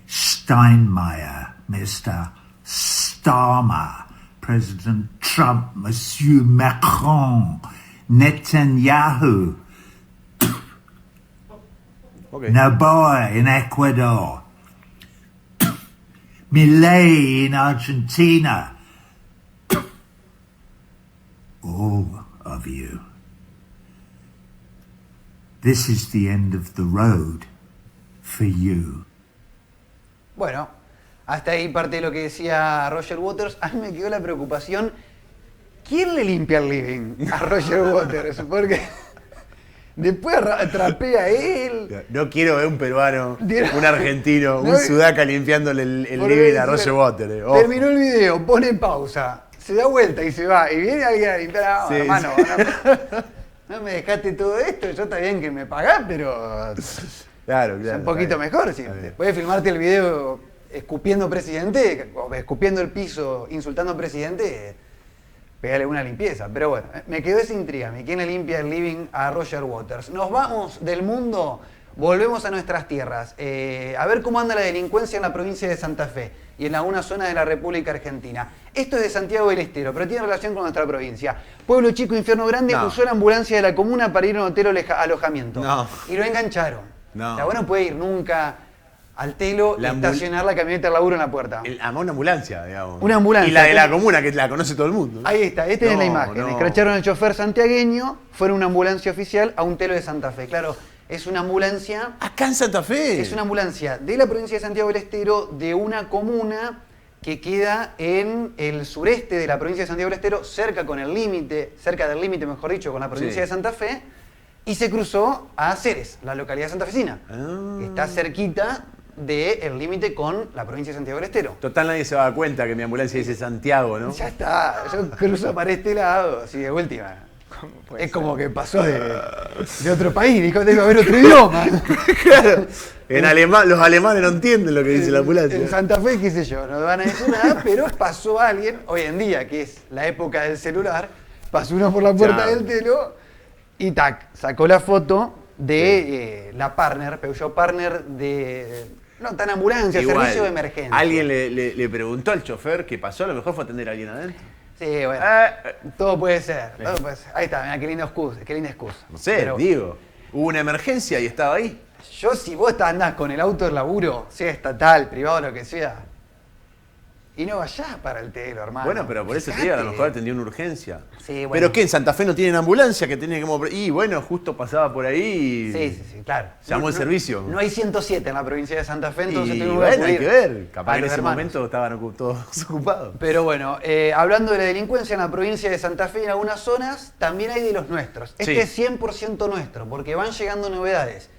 Steinmeier, Mr. Starmer, President Trump, Monsieur Macron, Netanyahu, Noboa in Ecuador, Milei in Argentina, all of you. This is the end of the road for you. Bueno, hasta ahí parte de lo que decía Roger Waters. A mí me quedó la preocupación, ¿quién le limpia el living a Roger Waters? Porque después trapea él. No quiero ver un peruano, un argentino, un sudaca limpiándole el living a Roger Waters. Terminó el video, pone pausa, se da vuelta y se va. Y viene alguien a limpiar. Sí, hermano, no me dejaste todo esto. Yo está bien que me pagás, pero... Claro. Es un poquito mejor. Si después de filmarte el video escupiendo presidente, o escupiendo el piso, insultando al presidente, pégale una limpieza. Pero bueno, me quedó esa intriga. ¿Quién le limpia el living a Roger Waters? Nos vamos del mundo, volvemos a nuestras tierras. A ver cómo anda la delincuencia en la provincia de Santa Fe y en algunas zonas de la República Argentina. Esto es de Santiago del Estero, pero tiene relación con nuestra provincia. Pueblo Chico, Infierno Grande, usó la ambulancia de la comuna para ir a un hotel alojamiento. Y lo engancharon. La buena no puede ir nunca al telo y estacionar la camioneta del laburo en la puerta. Una ambulancia, digamos. Una ambulancia. Y la de la comuna, que la conoce todo el mundo. Ahí está, esta es la imagen. Escracharon al chofer santiagueño, fueron una ambulancia oficial a un telo de Santa Fe. Claro, es una ambulancia... ¿Acá en Santa Fe? Es una ambulancia de la provincia de Santiago del Estero, de una comuna que queda en el sureste de la provincia de Santiago del Estero, cerca del límite, mejor dicho, con la provincia de Santa Fe. Y se cruzó a Ceres, la localidad santafesina. Está cerquita del límite con la provincia de Santiago del Estero. Total, nadie se va a dar cuenta que mi ambulancia dice Santiago, ¿no? Ya está, yo cruzo para este lado, así de última. Es como que pasó de otro país, dijo, debe haber otro idioma. Claro. En alemán, los alemanes no entienden lo que dice la ambulancia. En Santa Fe, qué sé yo, no van a decir nada, pero pasó alguien, hoy en día, que es la época del celular, pasó uno por la puerta del telo y tac, sacó la foto de la Partner, Peugeot Partner de... No, tan ambulancia, igual, servicio de emergencia. Alguien le preguntó al chofer qué pasó, a lo mejor fue a atender a alguien adentro. Sí, bueno, todo puede ser. Ahí está, mirá, qué linda excusa. No sé, digo, hubo una emergencia y estaba ahí. Yo, si vos andás con el auto del laburo, sea estatal, privado, lo que sea, Y no vayas para el Telo, hermano. Bueno, pero por eso te digo, a lo mejor atendía una urgencia. Sí, bueno. ¿Pero qué? ¿En Santa Fe no tienen ambulancia? Que tenía que... Y bueno, justo pasaba por ahí y... Sí, claro. Llamó el servicio. No hay 107 en la provincia de Santa Fe, entonces Y tuvimos bueno, hay que ver. a Capaz que en los ese hermanos. momento estaban todos ocupados. Pero bueno, hablando de la delincuencia en la provincia de Santa Fe, en algunas zonas, también hay de los nuestros. Este Sí. es 100% nuestro, porque van llegando novedades.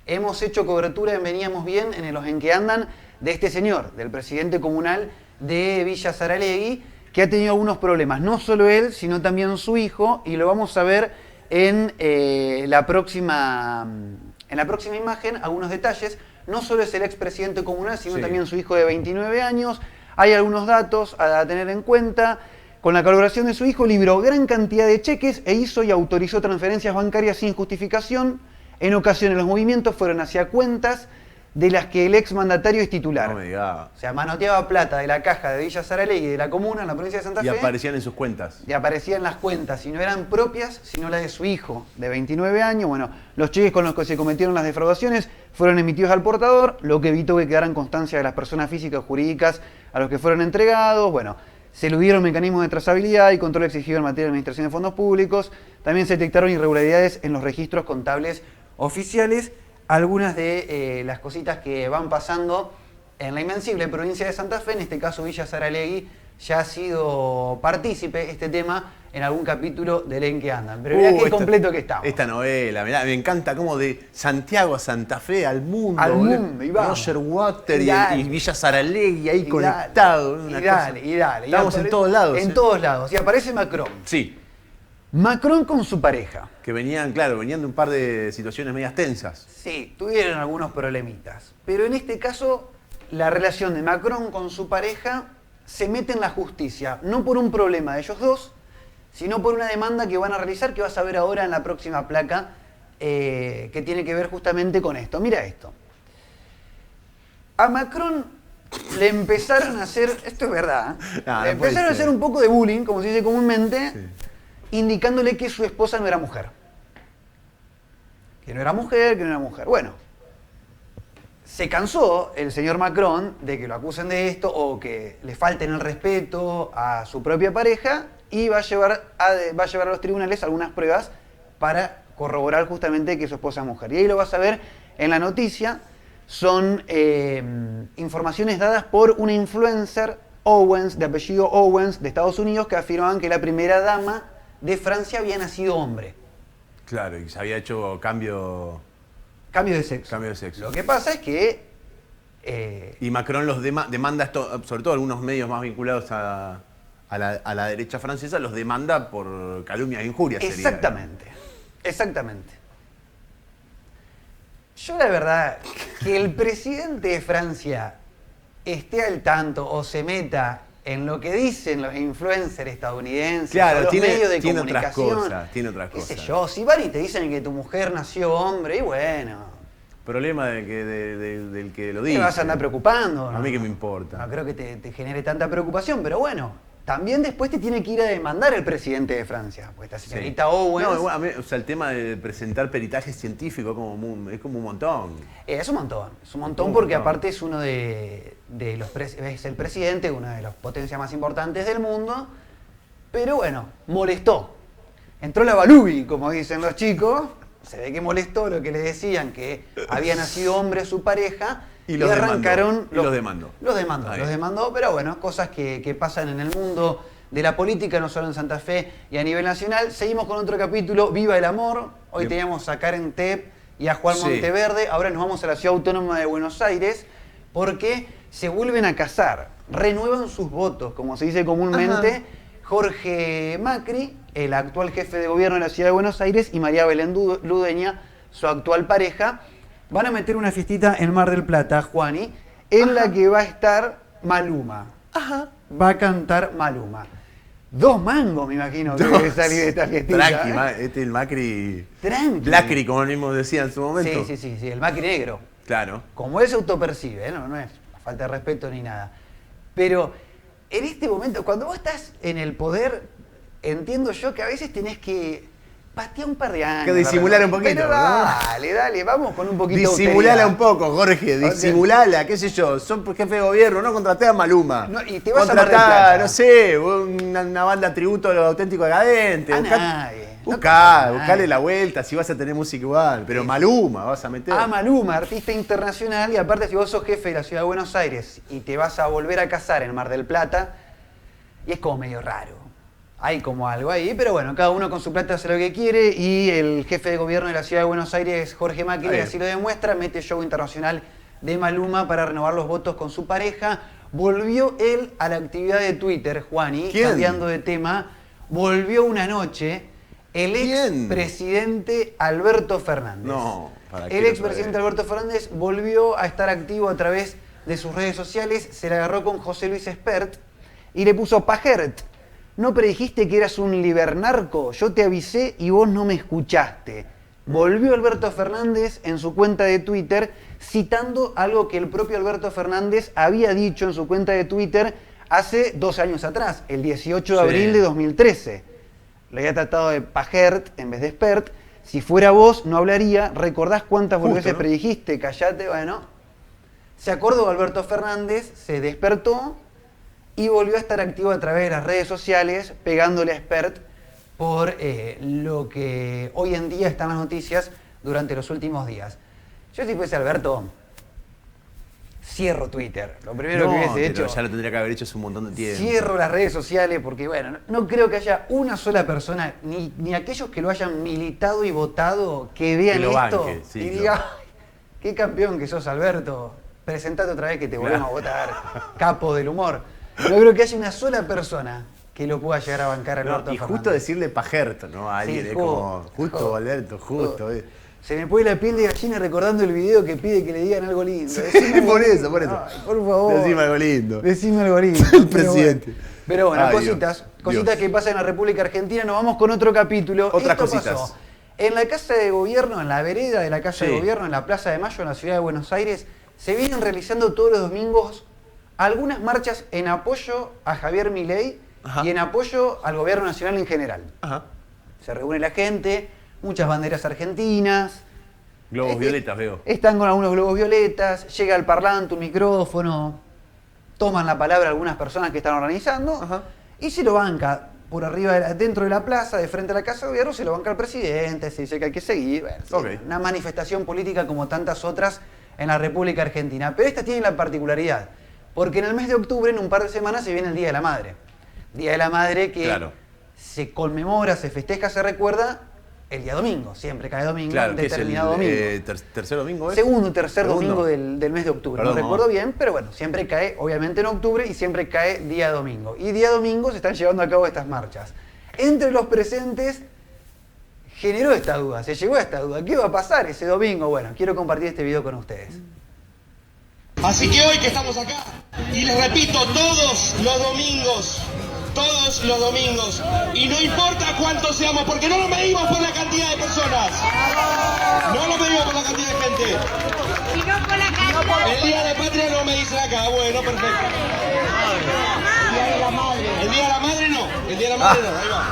Hemos hecho cobertura en Veníamos Bien, en los en que andan, de este señor, del presidente comunal de Villa Saralegui, que ha tenido algunos problemas. No solo él, sino también su hijo, y lo vamos a ver en la próxima imagen, algunos detalles. No solo es el expresidente comunal, sino Sí. también su hijo de 29 años. Hay algunos datos a tener en cuenta. Con la colaboración de su hijo, libró gran cantidad de cheques e hizo y autorizó transferencias bancarias sin justificación. En ocasiones los movimientos fueron hacia cuentas de las que el exmandatario es titular. No me diga. O sea, manoteaba plata de la caja de Villa Saralegui y de la comuna en la provincia de Santa Y Fe. aparecían en sus cuentas. Y aparecían las cuentas, y no eran propias, sino las de su hijo, de 29 años. Bueno, los cheques con los que se cometieron las defraudaciones fueron emitidos al portador, lo que evitó que quedaran constancia de las personas físicas o jurídicas a los que fueron entregados. Bueno, se eludieron mecanismos de trazabilidad y control exigido en materia de administración de fondos públicos. También se detectaron irregularidades en los registros contables oficiales. Algunas de las cositas que van pasando en la invencible provincia de Santa Fe, en este caso Villa Saralegui, ya ha sido partícipe este tema en algún capítulo del En que andan. Pero mirá qué completo que estamos. Esta novela, mirá, me encanta como de Santiago a Santa Fe, al mundo. Al boludo. mundo, y vamos. Roger Water Y dale. y Villa Saralegui ahí Y conectado. dale, una y dale, cosa. y dale. Estamos Y en apare- todos lados. En todos lados. Y aparece Macron. Sí. Macron con su pareja. Que venían, claro, venían de un par de situaciones medias tensas. Sí, tuvieron algunos problemitas. Pero en este caso, la relación de Macron con su pareja se mete en la justicia. No por un problema de ellos dos, sino por una demanda que van a realizar, que vas a ver ahora en la próxima placa, que tiene que ver justamente con esto. Mira esto. A Macron le empezaron a hacer, esto es verdad, No, le no puede empezaron a ser. hacer un poco de bullying, como se dice comúnmente, indicándole que su esposa no era mujer. Que no era mujer, que no era mujer. Bueno, se cansó el señor Macron de que lo acusen de esto o que le falten el respeto a su propia pareja y va a llevar a los tribunales algunas pruebas para corroborar justamente que su esposa es mujer. Y ahí lo vas a ver en la noticia. Son informaciones dadas por una influencer, Owens, de apellido Owens, de Estados Unidos, que afirmaban que la primera dama de Francia había nacido hombre. Claro, y se había hecho cambio de sexo. Cambio de sexo. Lo que pasa es que... Y Macron los demanda, esto, sobre todo algunos medios más vinculados a la derecha francesa, los demanda por calumnias e injurias. Exactamente, exactamente. Yo la verdad, que el presidente de Francia esté al tanto o se meta en lo que dicen los influencers estadounidenses, o Claro, los medios de tiene otras comunicación, cosas, tiene otras qué sé cosas. yo, si van y te dicen que tu mujer nació hombre, y bueno, Problema del que lo ¿qué dice. vas a andar preocupando? A mí que me importa. No creo que te genere tanta preocupación, pero bueno, también después te tiene que ir a demandar el presidente de Francia, porque esta señorita Sí. Owens... No, igual, a mí, o sea, el tema de presentar peritaje científico es como un montón. Es un montón porque aparte es uno de los es el presidente de una de las potencias más importantes del mundo, pero bueno, molestó. Entró la Balubi, como dicen los chicos, se ve que molestó lo que le decían que había nacido hombre su pareja y los arrancaron... demandó, y los demandó. Los demandó, pero bueno, cosas que pasan en el mundo de la política, no solo en Santa Fe y a nivel nacional. Seguimos con otro capítulo, Viva el Amor. Hoy Bien. teníamos a Karen Tepp y a Juan Sí. Monteverde. Ahora nos vamos a la Ciudad Autónoma de Buenos Aires porque se vuelven a casar, renuevan sus votos, como se dice comúnmente, Ajá. Jorge Macri, el actual jefe de gobierno de la Ciudad de Buenos Aires, y María Belén Ludeña, su actual pareja, van a meter una fiestita en Mar del Plata, Juani, en la que va a estar Maluma. Va a cantar Maluma. 2 mangos, me imagino, que debe salir de esta fiestita. Tranqui, ¿eh? este es el Macri. Tranqui. Blacri, como mismo decía en su momento. Sí, el Macri negro. Claro. Como él se autopercibe, no es falta de respeto ni nada. Pero en este momento, cuando vos estás en el poder, entiendo yo que a veces tenés que patea un par de años. Que disimular un poquito. Pero dale, vamos con un poquito de disimulala austeridad. un poco, Jorge, disimulala, qué sé yo. Son jefe de gobierno, no contraté a Maluma. No, y te vas a Mar del Plata. no sé, una banda tributo a los auténticos decadentes. A nadie. Buscale la vuelta, si vas a tener música igual. Pero Maluma vas a meter. Maluma, artista internacional, y aparte si vos sos jefe de la Ciudad de Buenos Aires y te vas a volver a casar en Mar del Plata, y es como medio raro. Hay como algo ahí, pero bueno, cada uno con su plata hace lo que quiere, y el jefe de gobierno de la Ciudad de Buenos Aires, Jorge Macri, así lo demuestra, mete show internacional de Maluma para renovar los votos con su pareja. Volvió él a la actividad de Twitter, Juani, cambiando de tema, volvió una noche el expresidente Alberto Fernández. No, ¿para qué? El expresidente Alberto Fernández volvió a estar activo a través de sus redes sociales, se le agarró con José Luis Espert y le puso Pajert. ¿No predijiste que eras un libernarco? Yo te avisé y vos no me escuchaste. Volvió Alberto Fernández en su cuenta de Twitter citando algo que el propio Alberto Fernández había dicho en su cuenta de Twitter hace 2 años atrás, el 18 de abril de 2013. Le había tratado de Pajert en vez de Espert. Si fuera vos, no hablaría. ¿Recordás cuántas veces predijiste? Callate. Bueno, se acordó Alberto Fernández, se despertó y volvió a estar activo a través de las redes sociales, pegándole a Espert por lo que hoy en día están las noticias durante los últimos días. Yo si fuese Alberto, cierro Twitter. Lo primero que hubiese hecho... ya lo tendría que haber hecho hace un montón de tiempo. Cierro las redes sociales porque, bueno, no creo que haya una sola persona, ni aquellos que lo hayan militado y votado, que vean esto banque, y digan, qué campeón que sos, Alberto. Presentate otra vez que te volvemos a votar, capo del humor. No creo que haya una sola persona que lo pueda llegar a bancar a Alberto y Fernández. justo decirle Pajerto, ¿no? A alguien, Sí, es como, justo, Alberto, justo. Se me pone la piel de gallina recordando el video que pide que le digan algo lindo. Sí, por eso. Ay, por favor. Decime algo lindo. Decime algo lindo. El presidente. Pero bueno, Ay, cositas Dios. que pasan en la República Argentina. Nos vamos con otro capítulo. Otras Esto cositas. pasó en la Casa de Gobierno, en la vereda de la Casa Sí. de Gobierno, en la Plaza de Mayo, en la Ciudad de Buenos Aires. Se vienen realizando todos los domingos algunas marchas en apoyo a Javier Milei y en apoyo al gobierno nacional en general. Se reúne la gente, muchas banderas argentinas. Globos violetas, veo. Están con algunos globos violetas, llega el parlante, un micrófono, toman la palabra algunas personas que están organizando y se lo banca por arriba, dentro de la plaza, de frente a la Casa de Gobierno, se lo banca el presidente, se dice que hay que seguir. Bueno, sí, una manifestación política como tantas otras en la República Argentina. Pero esta tiene la particularidad, porque en el mes de octubre, en un par de semanas, se viene el Día de la Madre. Día de la Madre que se conmemora, se festeja, se recuerda el día domingo. Siempre cae domingo, determinado domingo. ¿Tercer domingo es? Segundo, tercer domingo del mes de octubre. Perdón, no recuerdo bien, pero bueno, siempre cae, obviamente en octubre, y siempre cae día domingo. Y día domingo se están llevando a cabo estas marchas. Entre los presentes generó esta duda, se llegó a esta duda. ¿Qué va a pasar ese domingo? Bueno, quiero compartir este video con ustedes. Así que hoy que estamos acá, y les repito, todos los domingos, y no importa cuántos seamos, porque no lo medimos por la cantidad de personas, no lo medimos por la cantidad de gente, sino por la cantidad. el Día de la Patria no me dicen acá, bueno, perfecto. El Día de la Madre. El Día de la Madre no, el Día de la Madre no, ahí va.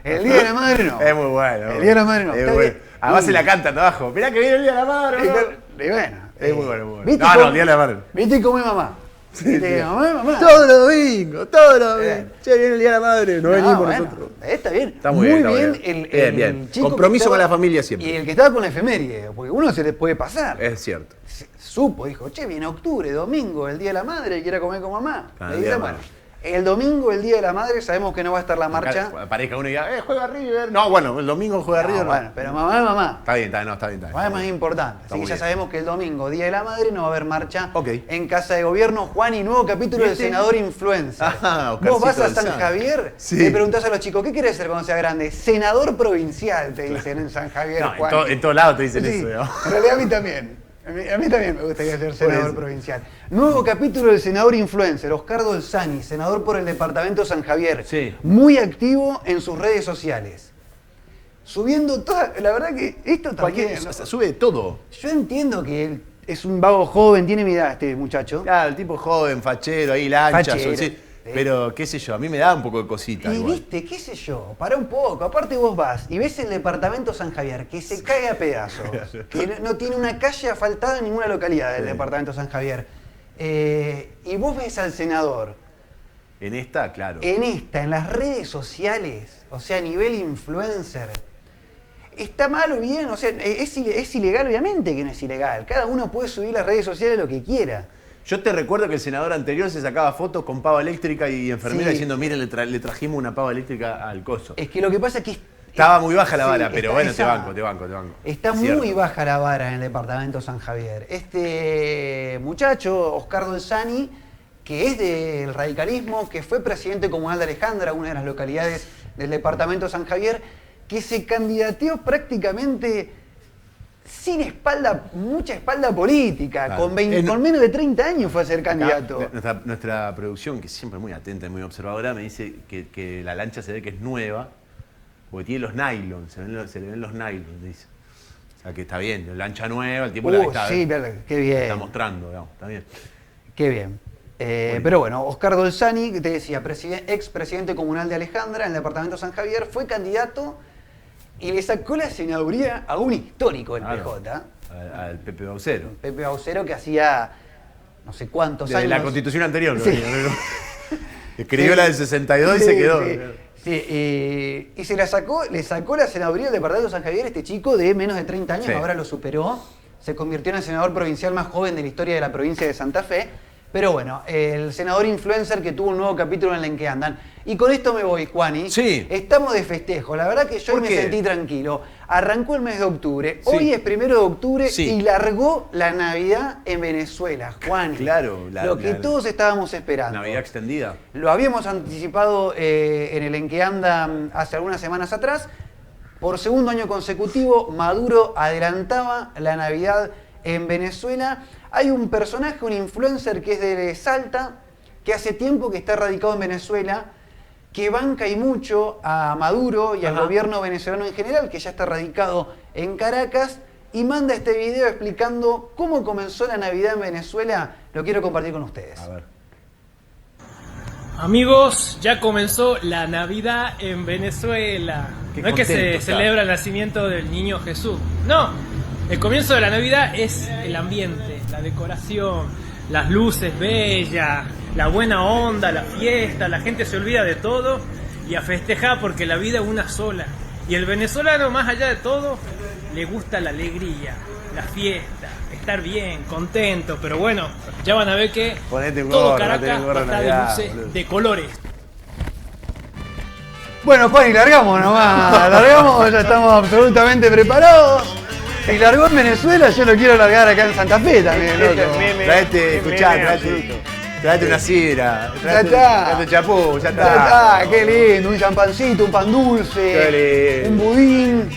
El Día de la Madre no. Es muy bueno. El Día de la Madre no. Es Está bueno. bien. Además se la cantan de abajo. Mirá que viene el Día de la Madre. Y bueno, es muy bueno, muy bueno. ¿viste No, cómo- el Día de la Madre. ¿Viste cómo es mamá? ¿Viste? Mamá. Todos los domingos, todos los domingos. Che, viene el Día de la Madre, no venimos bueno, nosotros. Está bien. Está muy bien, está bien. muy bien. El Bien. chico Compromiso que estaba- con la familia siempre. Y el que estaba con la efeméride, porque uno se le puede pasar. Es cierto. Supo, dijo, che, viene octubre, domingo, el Día de la Madre, quiere comer con mamá. Ah, Le el dice, Día de la bueno, Madre. el domingo, el Día de la Madre, sabemos que no va a estar la marcha. Acá aparezca uno y diga, juega River. No, bueno, el domingo juega River. No. Bueno, pero mamá es mamá. Está bien, está bien. Mamá es más importante. Así que muy ya bien. sabemos que el domingo, Día de la Madre, no va a haber marcha en Casa de Gobierno. Juan, y nuevo capítulo del Senador Influencer. Vos vas a del San San. Javier, Sí. le preguntás a los chicos, ¿qué querés ser cuando sea grande? Senador provincial, te dicen en San Javier, No, Juan. en todos lados te dicen Sí, eso. ¿no? en realidad a mí también. A mí también me gustaría ser senador eso. provincial. Nuevo capítulo del senador influencer, Oscar Dolzani, senador por el departamento San Javier. Muy activo en sus redes sociales. Subiendo toda. La verdad que esto también. Sube todo. Yo entiendo que él es un vago joven, tiene mi edad este muchacho. Claro, el tipo joven, fachero, ahí lancha. Fachero. Sí. Pero, qué sé yo, a mí me da un poco de cosita. Y igual. viste, qué sé yo, pará un poco. Aparte vos vas y ves el departamento San Javier, que se cae a pedazos. Que no tiene una calle asfaltada en ninguna localidad del departamento San Javier. Y vos ves al senador. En esta, claro. En las redes sociales, o sea, a nivel influencer. ¿Está mal o bien? O sea, ¿es ilegal? Obviamente que no es ilegal. Cada uno puede subir a las redes sociales lo que quiera. Yo te recuerdo que el senador anterior se sacaba fotos con pava eléctrica y enfermera Sí. diciendo, miren, le trajimos una pava eléctrica al coso. Es que lo que pasa es que... Estaba muy baja la vara, sí, pero está bueno, esa- te banco. Está Cierto. muy baja la vara en el departamento San Javier. Este muchacho, Oscar Dolzani, que es del radicalismo, que fue presidente comunal de Alejandra, una de las localidades del departamento San Javier, que se candidateó prácticamente sin mucha espalda política, Claro. con menos de 30 años fue a ser Acá, candidato. nuestra producción, que siempre es muy atenta y muy observadora, me dice que la lancha se ve que es nueva, porque tiene los nylons, se le ven los nylons, dice. O sea que está bien, lancha nueva, el tipo la está, Sí, qué bien. está mostrando, digamos, está bien. Qué bien. Pero bueno, Oscar Dolzani, que te decía, expresidente comunal de Alejandra, en el departamento San Javier, fue candidato y le sacó la senaduría a un histórico del Claro. PJ. Al Pepe Baucero. Pepe Baucero, que hacía no sé cuántos De años. la constitución anterior. ¿no? Sí. Escribió Sí. la del 62 y Sí, se quedó. sí. Y le sacó la senaduría del departamento San Javier este chico de menos de 30 años, Sí. ahora lo superó. Se convirtió en el senador provincial más joven de la historia de la provincia de Santa Fe. Pero bueno, el senador influencer que tuvo un nuevo capítulo en el que andan. Y con esto me voy, Juani. Sí. Estamos de festejo. La verdad que yo hoy ¿Por me qué? sentí tranquilo. Arrancó el mes de octubre. Sí. Hoy es 1 de octubre Sí. y largó la Navidad en Venezuela, Juani. Claro. Lo que todos estábamos esperando. Navidad extendida. Lo habíamos anticipado en el En que anda hace algunas semanas atrás. Por segundo año consecutivo, Maduro adelantaba la Navidad en Venezuela. Hay un personaje, un influencer que es de Salta, que hace tiempo que está radicado en Venezuela, que banca y mucho a Maduro y al gobierno venezolano en general, que ya está radicado en Caracas, y manda este video explicando cómo comenzó la Navidad en Venezuela. Lo quiero compartir con ustedes. A ver. Amigos, ya comenzó la Navidad en Venezuela. Qué No es que se contento está. celebra el nacimiento del niño Jesús. No, el comienzo de la Navidad es el ambiente, la decoración, las luces bellas, la buena onda, la fiesta. La gente se olvida de todo y a festejar porque la vida es una sola. Y el venezolano, más allá de todo, le gusta la alegría, la fiesta, estar bien, contento. Pero bueno, ya van a ver que Ponete un todo gorro, Caracas ponete un gorro va a estar de Navidad, luces, boludo. de colores. Bueno, Juan, y largamos nomás. Largamos, ya estamos absolutamente preparados. Y largó en Venezuela, yo lo quiero largar acá en Santa Fe también, loco. Traete, escuchá, traete una sidra. Ya está. Traete chapú, ya está. Ya está, qué lindo, un champancito, un pan dulce, Qué lindo. un budín,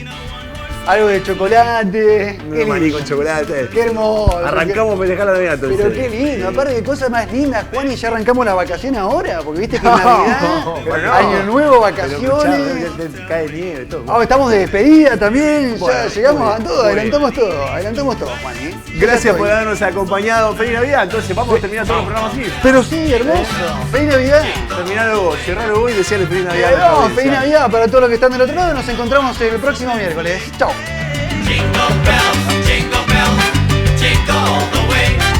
algo de chocolate. Qué Un maní lindo. con chocolate. Qué hermoso. Arrancamos a festejar la Navidad entonces. Pero qué lindo, aparte de cosas más lindas, Juan, y ya arrancamos las vacaciones ahora, porque viste que es No, Navidad, pero no. Año Nuevo, Pero vacaciones. escuchá, te cae nieve, todo. Ah, estamos de despedida también, Bueno, ya llegamos muy a bien, todo, muy adelantamos todo, Juan. Gracias por habernos acompañado. Feliz Navidad. Entonces vamos a terminar todo el programa así. Pero sí, hermoso. Feliz Navidad. Terminalo vos, cerralo vos y desearle feliz Navidad. a la No, audiencia. feliz Navidad para todos los que están del otro lado. Nos encontramos el próximo miércoles. Chao. Jingle bells, jingle bells, jingle all the way.